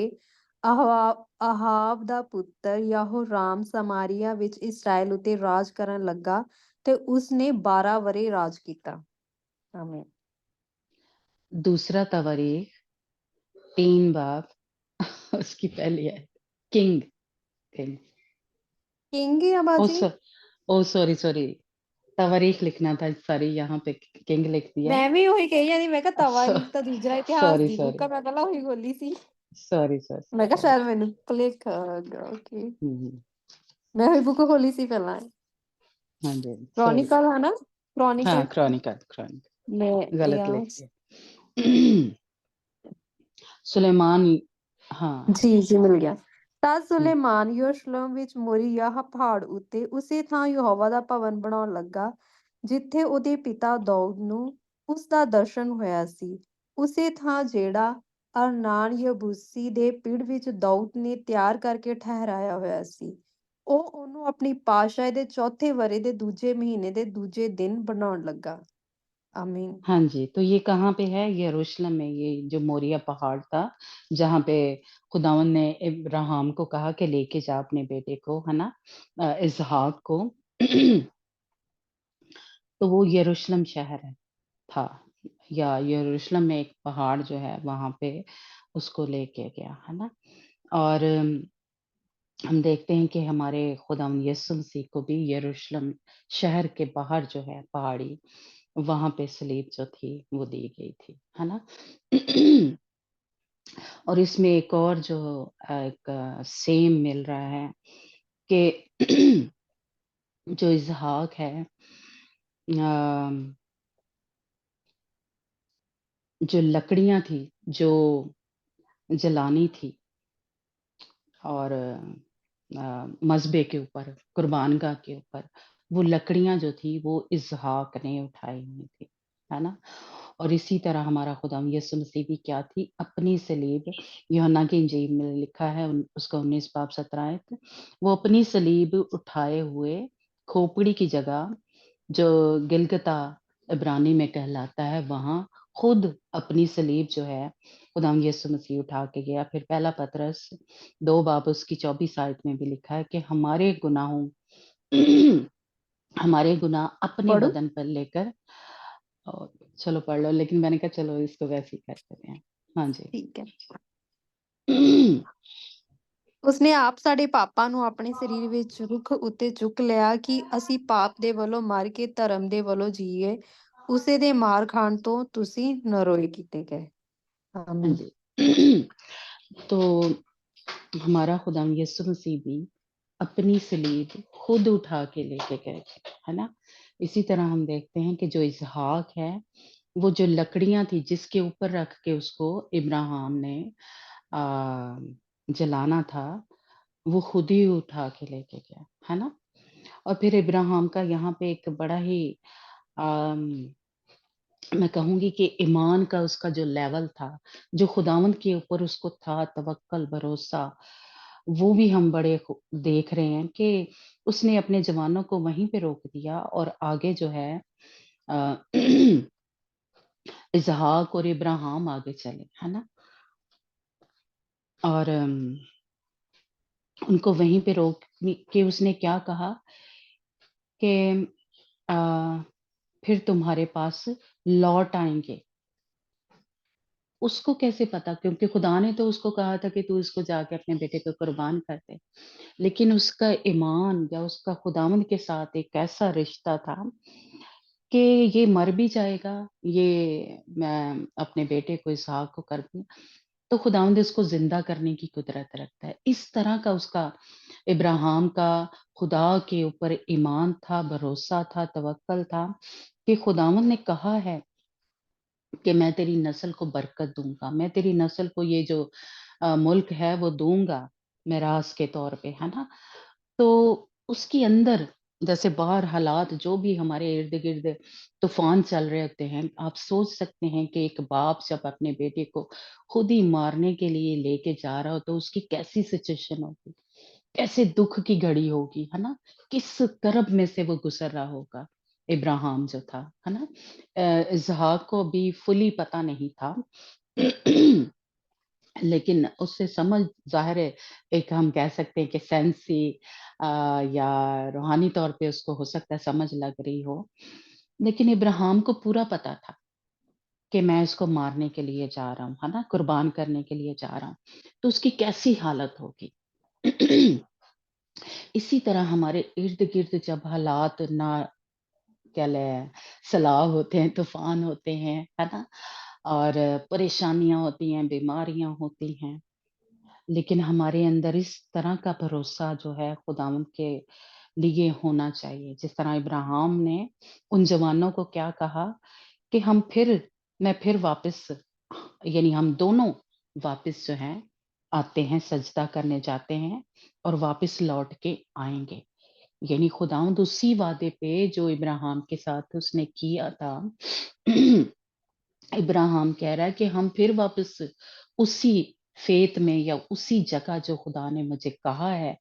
ਆਹਾਬ ਦਾ ਪੁੱਤਰ ਯਹੋਰਾਮ ਸਮਾਰੀਆ ਵਿੱਚ ਇਸਰਾਇਲ ਉਤੇ ਰਾਜ ਕਰਨ ਲੱਗਾ ਤੇ ਉਸਨੇ 12 ਵਰੇ ਰਾਜ ਕੀਤਾ। ਆਮੀਨ। दूसरा तवारीख 3 बाब उसकी पहली आयत किंग किंग किंग या ओह बाजी? सो ओह सॉरी तवारीख लिखना था सॉरी यहाँ पे किंग लिख दिया ਮੈਂ ਵੀ ਉਹੀ ਕਹੀ ਜਾਂਦੀ, ਮੈਂ ਕਿਹਾ सो ਤਵਾਰੀਖ ਤਾਂ ਦੂਜਾ ਇਤਿਹਾਸ सॉरी ਦੀ ਬੁੱਕ सॉरी ਆ, ਮੈਂ ਪਹਿਲਾਂ ਉਹੀ ਬੋਲੀ ਸੀ। सॉरी ਮੈਂ ਕਿਹਾ सॉरी ਸ਼ਾਇਦ ਮੈਨੂੰ ਭੁਲੇਖਾ ਹੋ ਗਿਆ। ਓਕੇ, हुँ, ਮੈਂ ਉਹੀ ਬੁੱਕ ਖੋਲੀ ਸੀ ਪਹਿਲਾਂ। हाँ जी, सॉरी क्रॉनिकल है ना? क्रॉनिकल। हाँ, क्रॉनिकल मैं गलत या लिख दिया। सुलेमान हाँ, जी जी मिल ਗਿਆ। ਤਾਂ हुँ, ਸੁਲੇਮਾਨ ਯਰੂਸ਼ਲਮ ਵਿੱਚ ਮੋਰੀਯਾਹ ਪਹਾੜ ਉੱਤੇ ਉਸੇ ਥਾਂ ਯਹੋਵਾ ਦਾ ਭਵਨ ਬਣਾਉਣ ਲੱਗਾ ਜਿੱਥੇ ਉਹਦੇ ਪਿਤਾ ਦਾਊਦ ਨੂੰ ਉਸ ਦਾ ਦਰਸ਼ਨ ਹੋਇਆ ਸੀ। ਉਸੇ ਥਾਂ ਜਿਹੜਾ ਅਰਨਾਨ ਯਬੂਸੀ ਦੇ ਪਿੜ ਵਿੱਚ ਦਾਊਦ ਨੇ ਤਿਆਰ ਕਰਕੇ ਠਹਿਰਾਇਆ ਹੋਇਆ ਸੀ। ਉਹ ਉਹਨੂੰ ਆਪਣੀ ਪਾਤਸ਼ਾਹੀ ਦੇ ਚੌਥੇ ਵਰੇ ਦੇ ਦੂਜੇ ਮਹੀਨੇ ਦੇ ਦੂਜੇ ਦਿਨ ਬਣਾਉਣ ਲੱਗਾ। ਆਮੀਨ। हाँ जी, तो ये कहाँ पे है? यरूशलेम में, ये जो मोरिया पहाड़ था, जहाँ पे खुदावंद ने इब्राहिम को कहा कि लेके जा अपने बेटे को, है ना? इसहाक को। तो वो यरूशलेम शहर था, या यरूशलेम में एक पहाड़ जो है वहाँ पे उसको लेके गया, है ना? और हम देखते हैं कि हमारे खुदावंद यीशु मसीह को भी यरूशलेम शहर के बाहर जो है पहाड़ी, वहाँ पे सलीब जो थी वो दी गई थी, है ना? और इसमें एक और जो एक सेम मिल रहा है कि जो इसहाक है, अम, जो लकड़ियाँ थी, जो जलानी थी, और मज़बे के ऊपर, कुर्बानगाह के ऊपर, वो लकड़ियाँ जो थी वो इसहाक ने उठाई हुई थी, है ना? और इसी तरह हमारा खुदावंद यीशु मसीह भी क्या थी? अपनी सलीब, यूहन्ना की इंजील में लिखा है उसका 19 बाब 17 आयत, वो अपनी सलीब उठाए हुए खोपड़ी की जगह जो गिलगता इब्रानी में कहलाता है, वहाँ खुद अपनी सलीब जो है खुदावंद यीशु मसीह उठा के गया। फिर पहला पतरस 2 बाब उसकी 24 आयत में भी लिखा है कि हमारे गुनाहों हमारे गुनाह अपने पढ़ो। बदन पर लेकर, और चलो पढ़ लो, लेकिन मैंने कहा चलो इसको वैसे ही कर देते हैं। हाँ जी। ਠੀਕ ਹੈ। ਉਸਨੇ ਆਪ ਸਾਡੇ ਪਾਪਾਂ ਨੂੰ ਆਪਣੇ ਸਰੀਰ ਵਿੱਚ ਰੁੱਖ ਉੱਤੇ ਚੁੱਕ ਲਿਆ ਕਿ ਅਸੀਂ ਪਾਪ ਦੇ ਵੱਲੋਂ ਮਰ ਕੇ ਧਰਮ ਦੇ ਵੱਲੋਂ ਜੀਏ। ਉਸੇ ਦੇ ਮਾਰ ਖਾਣ ਤੋਂ ਤੁਸੀਂ ਨਰੋਏ ਕੀਤੇ ਗਏ। हाँ ਆਮੀਨ। जी। तो हमारा खुदावंद यीशु मसीह भी अपनी सलीब खुद उठा के लेके गए थे, है ना? इसी तरह हम देखते हैं कि जो इसहाक है, वो जो लकड़ियां थी जिसके ऊपर रख के उसको इब्राहिम ने आ, जलाना था, वो खुद ही उठा के लेके गया, है ना? और फिर इब्राहिम का यहाँ पे एक बड़ा ही अम, मैं कहूँगी कि ईमान का उसका जो लेवल था, जो खुदावंद के ऊपर उसको था तवक्कल, भरोसा, वो भी हम बड़े देख रहे हैं कि उसने अपने जवानों को वहीं पे रोक दिया और आगे जो है अ, इसहाक और इब्राहिम आगे चले, है ना? और उनको वहीं पे रोक के उसने क्या कहा कि अ, फिर तुम्हारे पास लौट आएंगे। उसको कैसे पता? क्योंकि खुदा ने तो उसको कहा था कि तू इसको जाके अपने बेटे को कुर्बान कर दे। लेकिन उसका ईमान या उसका खुदावंद के साथ एक ऐसा रिश्ता था कि ये मर भी जाएगा, ये मैं अपने बेटे को इसहाक को कर दूँ, तो खुदावंद इसको ज़िंदा करने की कुदरत रखता है। इस तरह का उसका इब्राहिम का खुदा के ऊपर ईमान था, भरोसा था, तवक्कल था कि खुदावंद ने कहा है कि मैं तेरी नस्ल को बरकत दूँगा, मैं तेरी नस्ल को ये जो मुल्क है वो दूँगा मिरास के तौर पे, है ना? तो उसके अंदर जैसे बाहर हालात जो भी हमारे इर्द-गिर्द तूफ़ान चल रहे होते हैं, आप सोच सकते हैं कि एक बाप जब अपने बेटे को खुद ही मारने के लिए लेके जा रहा हो तो उसकी कैसी सिचुएशन होगी, कैसे दुःख की घड़ी होगी, है ना? किस कर्ब में से वो गुज़र रहा होगा, इब्राहिम जो था, है ना? इसहाक को अभी फुली पता नहीं था। लेकिन उससे समझ ज़ाहिर है, एक हम कह सकते हैं कि सेंसी या रूहानी तौर पे उसको हो सकता है समझ लग रही हो। लेकिन इब्राहिम को पूरा पता था कि मैं इसको मारने के लिए जा रहा हूँ, है ना? कुर्बान करने के लिए जा रहा हूँ। तो उसकी कैसी हालत होगी? इसी तरह हमारे इर्द-गिर्द जब हालात ना क्या लें सैलाब होते हैं, तूफ़ान होते हैं, है ना? और परेशानियाँ होती हैं, बीमारियाँ होती हैं। लेकिन हमारे अंदर इस तरह का भरोसा जो है खुदावंद के लिए होना चाहिए। जिस तरह इब्राहिम ने उन जवानों को क्या कहा कि मैं फिर वापस, यानी हम दोनों वापस जो हैं आते हैं, सजदा करने जाते हैं और वापस लौट के आएँगे। यानी खुदावंद उसी वादे पे जो इब्राहिम के साथ उसने किया था, इब्राहिम कह रहा है कि हम फिर वापस उसी फेथ में या उसी जगह जो खुदा ने मुझे कहा है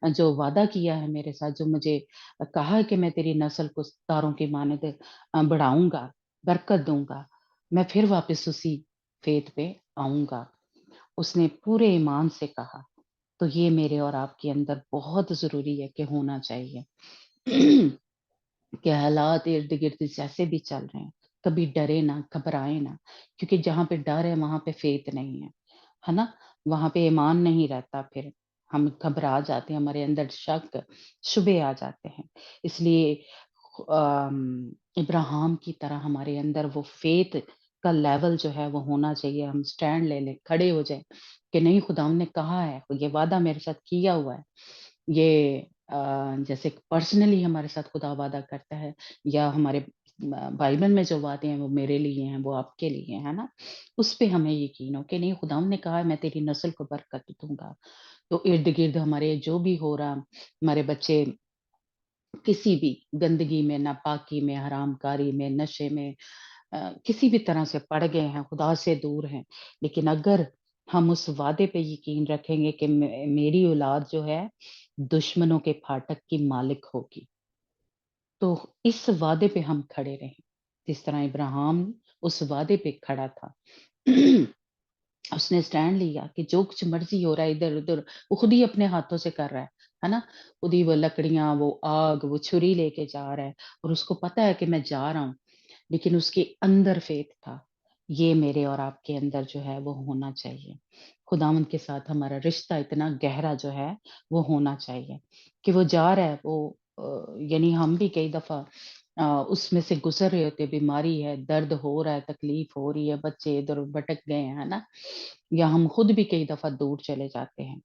जो वादा किया है मेरे साथ, जो मुझे कहा है कि मैं तेरी नस्ल को तारों की मानद बढ़ाऊँगा, बरकत दूँगा, मैं फिर वापस उसी फ़ेथ पे आऊँगा। उसने पूरे ईमान से कहा। तो ये मेरे और आपके अंदर बहुत ज़रूरी है कि होना चाहिए। कि हालात इर्द-गिर्द जैसे भी चल रहे हैं, कभी डरे ना, घबराएँ ना, क्योंकि जहाँ पे डर है वहाँ पे फ़ेथ नहीं है ना? वहाँ पे ईमान नहीं रहता फिर, हम घबरा जाते हैं, हमारे अंदर शक, शुबे आ जाते हैं। इसलिए इब्राहिम की तरह हमारे अंदर वो फ़ेथ का लेवल जो है वो होना चाहिए, हम स्टैंड ले लें, खड़े हो जाएँ कि नहीं, खुदावंद ने कहा है, ये वादा मेरे साथ किया हुआ है। ये जैसे पर्सनली हमारे साथ खुदा वादा करता है, या हमारे बाइबल में जो वादे हैं वो मेरे लिए हैं, वो आपके लिए हैं, है ना? उस पे हमें यकीन हो कि नहीं, खुदावंद ने कहा है मैं तेरी नस्ल को बरकत दूँगा। तो इर्द-गिर्द हमारे जो भी हो रहा, हमारे बच्चे किसी भी गंदगी में, नापाकी में, हरामकारी में, नशे में, किसी भी तरह से पड़ गए हैं, खुदा से दूर हैं। लेकिन अगर हम उस वादे पे यकीन रखेंगे कि मेरी औलाद जो है, दुश्मनों के फाटक की मालिक होगी, तो इस वादे पे हम खड़े रहें। जिस तरह इब्राहिम उस वादे पे खड़ा था। उसने स्टैंड लिया कि जो कुछ मर्ज़ी हो रहा है इधर-उधर, वो खुद ही अपने हाथों से कर रहा है ना? खुद ही वो लकड़ियाँ, वो आग, वो छुरी लेके जा रहा है, और उसको पता है कि मैं जा रहा हूँ। लेकिन उसके अंदर फ़ेथ था। ये मेरे और आपके अंदर जो है वो होना चाहिए। खुदावंद के साथ हमारा रिश्ता इतना गहरा जो है वो होना चाहिए कि वो जा रहा है, वो यानी हम भी कई दफ़ा उसमें से गुज़र रहे होते हैं, बीमारी है, दर्द हो रहा है, तकलीफ़ हो रही है, बच्चे इधर भटक गए हैं, है ना? या हम खुद भी कई दफ़ा दूर चले जाते हैं।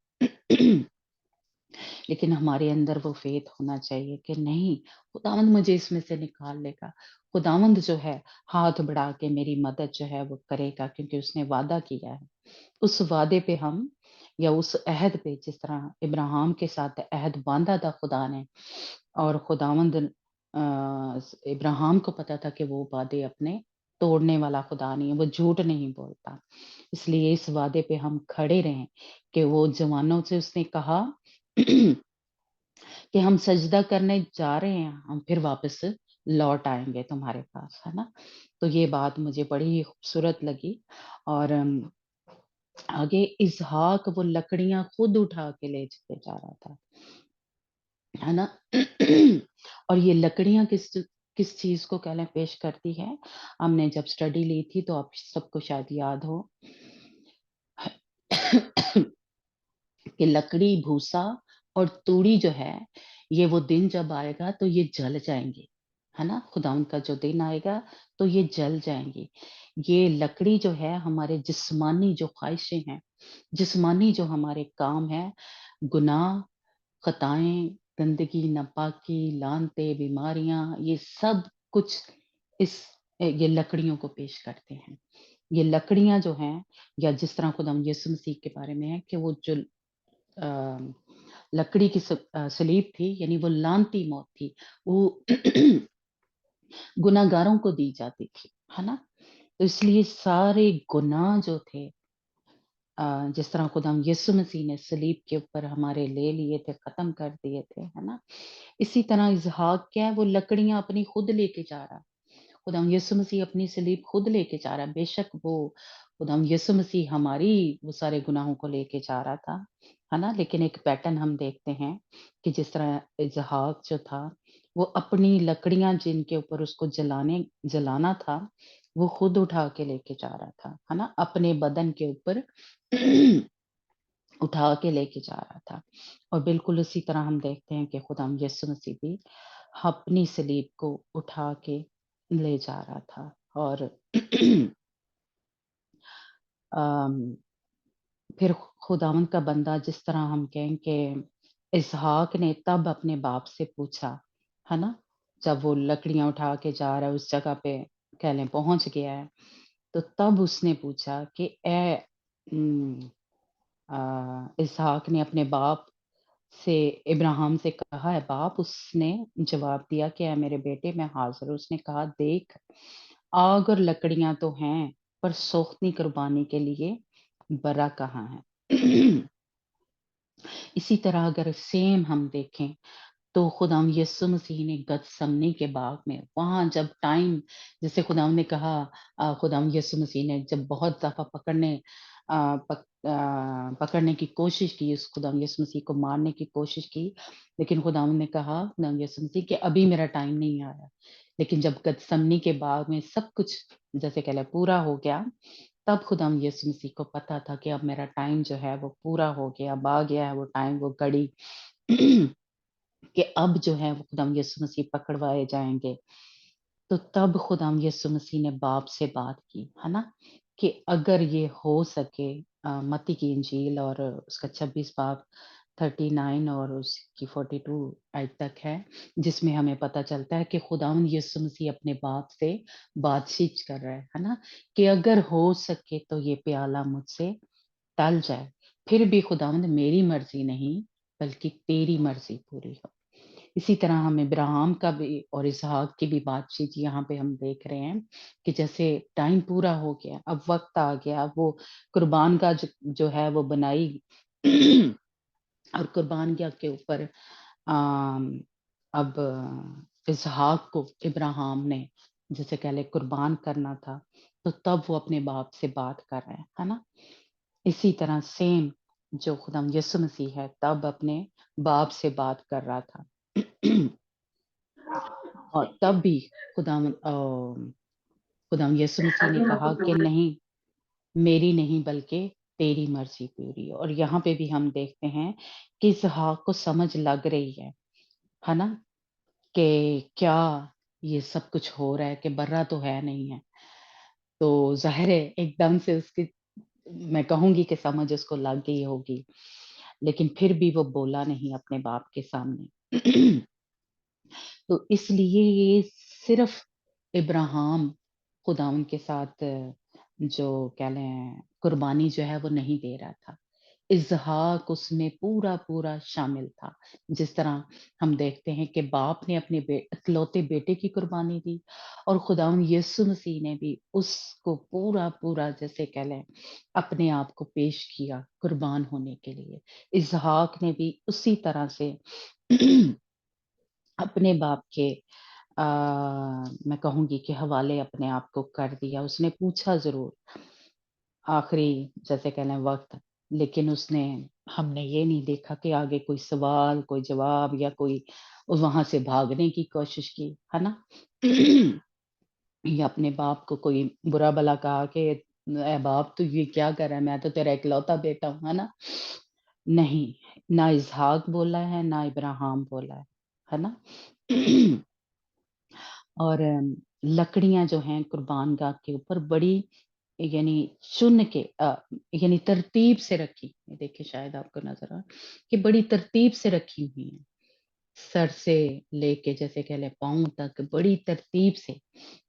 लेकिन हमारे अंदर वो फ़ेथ होना चाहिए कि नहीं, खुदावंद मुझे इसमें से निकाल लेगा। खुदावंद जो है हाथ बढ़ा के मेरी मदद जो है वो करेगा, क्योंकि उसने वादा किया है। उस वादे पे हम, या उस अहद पे, जिस तरह इब्राहिम के साथ अहद बाँधा था खुदा ने, और खुदावंद इब्राहिम को पता था कि वो वादे अपने तोड़ने वाला खुदा नहीं है, वो झूठ नहीं बोलता। इसलिए इस वादे पे हम खड़े रहें कि वो जवानों से उसने कहा कि हम सजदा करने जा रहे हैं, हम फिर वापस लौट आएँगे तुम्हारे पास, है ना? तो ये बात मुझे बड़ी ही खूबसूरत लगी। और आगे इसहाक वो लकड़ियाँ खुद उठा के ले के जा रहा था, है ना? और ये लकड़ियाँ किस चीज़ को कह लें पेश करती है? हमने जब स्टडी ली थी तो आप सबको शायद याद हो कि लकड़ी, भूसा और तूड़ी जो है, ये वो दिन जब आएगा तो ये जल जाएँगे, है ना? खुदावंद का जो दिन आएगा तो ये जल जाएँगी। ये लकड़ी जो है हमारे जिस्मानी जो ख़्वाहिशें हैं, जिस्मानी जो हमारे काम हैं, गुनाह, ख़ताएँ, गंदगी, नापाकी, लानतें, बीमारियाँ, ये सब कुछ इस ये लकड़ियों को पेश करते हैं। ये लकड़ियाँ जो हैं, या जिस तरह खुदावंद यीशु मसीह के बारे में है कि वो जो अ, लकड़ी की सलीब थी, यानी वो लानती मौत थी। वो गुनाहगारों को दी जाती थी, है ना? तो इसलिए सारे गुनाह जो थे, जिस तरह खुदाम यीशु मसीह ने सलीब के ऊपर हमारे ले लिए थे, खत्म कर दिए थे, है ना? इसी तरह इसहाक क्या है, वो लकड़ियाँ अपनी खुद लेके जा रहा। खुदाम यीशु मसीह अपनी सलीब खुद लेके जा रहा है। बेशक वो खुदाम यीशु मसीह हमारी वो सारे गुनाहों को लेके जा रहा था, है ना? लेकिन एक पैटर्न हम देखते हैं कि जिस तरह इसहाक जो था, वो अपनी लकड़ियाँ जिनके ऊपर उसको जलाना था, वो खुद उठा के लेके जा रहा था, है ना? अपने बदन के ऊपर उठा के लेके जा रहा था। और बिल्कुल उसी तरह हम देखते हैं कि खुदाम यीशु मसीह भी अपनी सलीब को उठा के ले जा रहा था। और अम, फिर खुदावंद का बंदा, जिस तरह हम कहें कि इसहाक ने तब अपने बाप से पूछा, है ना? जब वो लकड़ियाँ उठा के जा रहा है, उस जगह पे कह लें पहुँच गया है, तो तब उसने पूछा कि उम, इसहाक ने अपने बाप से, इब्राहिम से कहा है बाप, उसने जवाब दिया कि ऐ मेरे बेटे मैं हाज़िर हूँ। उसने कहा देख, आग और लकड़ियाँ तो हैं, पर सोख्ती कुर्बानी के लिए बरा कहाँ है? इसी तरह अगर सेम हम देखें तो खुदाम यीशु मसीह ने गतसमनी के बाग में वहाँ जब टाइम, जैसे खुदाम ने कहा, खुदाम यीशु मसीह ने जब बहुत दफ़ा पकड़ने की कोशिश की, उस खुदाम यीशु मसीह को मारने की कोशिश की, लेकिन खुदाम ने कहा, खुदाम यीशु मसीह कि अभी मेरा टाइम नहीं आया। लेकिन जब गतसमनी के बाग में सब कुछ जैसे कह लें पूरा हो गया, तब खुदाम यीशु मसीह को पता था कि अब मेरा टाइम जो है वो पूरा हो गया, अब आ गया है वो टाइम, वो घड़ी कि अब जो है वो खुदाम यीशु मसीह पकड़वाए जाएँगे। तो तब खुदाम यीशु मसीह ने बाप से बात की, है ना? कि अगर ये हो सके, मत्ती की इंजील और उसका 26 बाब 39 और उसकी 42 आयत तक है, जिसमें हमें पता चलता है कि खुदावंद यीशु मसीह अपने बाप से बातचीत कर रहा है ना? कि अगर हो सके तो ये प्याला मुझसे टल जाए, फिर भी खुदावंद मेरी मर्ज़ी नहीं, बल्कि तेरी मर्ज़ी पूरी हो। इसी तरह हम इब्राहिम का भी और इसहाक की भी बातचीत यहाँ पे हम देख रहे हैं कि जैसे टाइम पूरा हो गया, अब वक्त आ गया, वो कुर्बान का जो है वो बनाई और कुर्बान के ऊपर अम, अब इसहाक को इब्राहिम ने जैसे कह ले कुर्बान करना था, तो तब वो अपने बाप से बात कर रहे हैं, है ना? इसी तरह सेम जो खुदाम यीशु मसीह है तब अपने बाप से बात कर रहा था। और तब भी खुदाम यीशु मसीह ने कहा कि नहीं, मेरी नहीं बल्कि तेरी मर्ज़ी पूरी हो। और यहाँ पे भी हम देखते हैं कि इसहाक को समझ लग रही है ना? कि क्या ये सब कुछ हो रहा है, कि बर्रा तो है नहीं है। तो ज़ाहिर है एकदम से उसकी, मैं कहूँगी कि समझ उसको लग गई होगी, लेकिन फिर भी वो बोला नहीं अपने बाप के सामने। तो इसलिए ये सिर्फ इब्राहिम खुदावंद के साथ जो कह लें कुर्बानी जो है वो नहीं दे रहा था। इसहाक उसमें पूरा-पूरा शामिल था। जिस तरह हम देखते हैं कि बाप ने अपने इकलौते बेटे की कुर्बानी दी और खुदावंद यीशु मसीह ने भी उसको पूरा-पूरा जैसे कह लें अपने आप को पेश किया कुर्बान होने के लिए। इसहाक ने भी उसी तरह से अपने बाप के अ, मैं कहूँगी कि हवाले अपने आप को कर दिया। उसने पूछा ज़रूर आखिरी जैसे कह लें वक़्त, लेकिन उसने हमने ये नहीं देखा कि आगे कोई सवाल, कोई जवाब या कोई वहाँ से भागने की कोशिश की, है ना? या अपने बाप को कोई बुरा-भला कहा कि ए बाप तू ये क्या कर रहा है? मैं तो तेरा इकलौता बेटा हूँ, है ना? नहीं, ना इसहाक बोला है, ना इब्राहिम बोला है ना? और लकड़ियाँ जो हैं कुर्बानगाह के ऊपर बड़ी यानी चुन के यानी तरतीब से रखी, ये देखिए शायद आपको नज़र आ कि बड़ी तरतीब से रखी हुई हैं। सर से लेके जैसे कह लें पाँव तक बड़ी तरतीब से।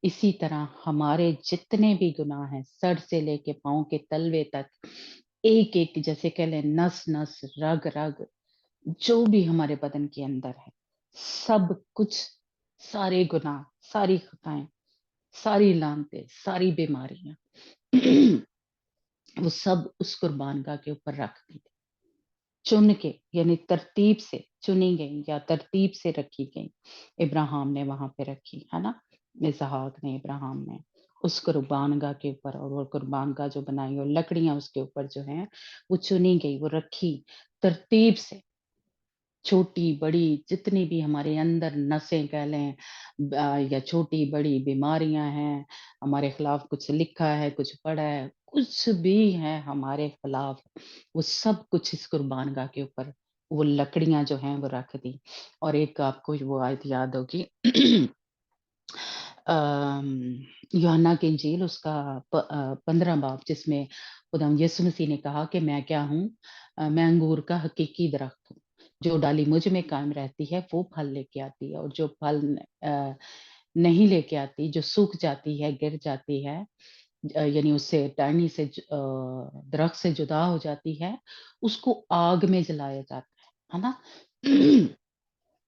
इसी तरह हमारे जितने भी गुनाह हैं, सर से लेके पाँव के तलवे तक, एक-एक जैसे कह लें नस-नस, रग-रग जो भी हमारे बदन के अंदर है, सब कुछ, सारे गुनाह, सारी खताएँ, सारी लानतें, सारी बीमारियाँ वो सब उस कुर्बानगाह के ऊपर रख दी थी। चुन के यानी तरतीब से चुनी गई या तरतीब से रखी गई। इब्राहिम ने वहाँ पे रखी, है ना? इसहाक ने, इब्राहिम ने उस कुर्बानगाह के ऊपर और वो कुर्बानगाह जो बनाई और लकड़ियाँ उसके ऊपर जो हैं, वो चुनी गई, वो रखी तरतीब से। छोटी-बड़ी जितनी भी हमारे अंदर नसें कह लें या छोटी-बड़ी बीमारियाँ हैं, हमारे खिलाफ कुछ लिखा है, कुछ पढ़ा है, कुछ भी है हमारे खिलाफ, वो सब कुछ इस कुर्बानगाह के ऊपर वो लकड़ियाँ जो हैं वो रख दी। और एक आपको वो आयत याद होगी यूहन्ना की इंजील उसका 15 बाब जिसमें खुदावंद यीशु मसीह ने कहा कि मैं क्या हूँ? मैं अंगूर का हकीकी दरख्त हूँ। जो डाली मुझ में कायम रहती है वो फल लेके आती है और जो फल नहीं लेके आती, जो सूख जाती है, गिर जाती है यानी उससे टहनी से दरख्त से जुदा हो जाती है, उसको आग में जलाया जाता है ना?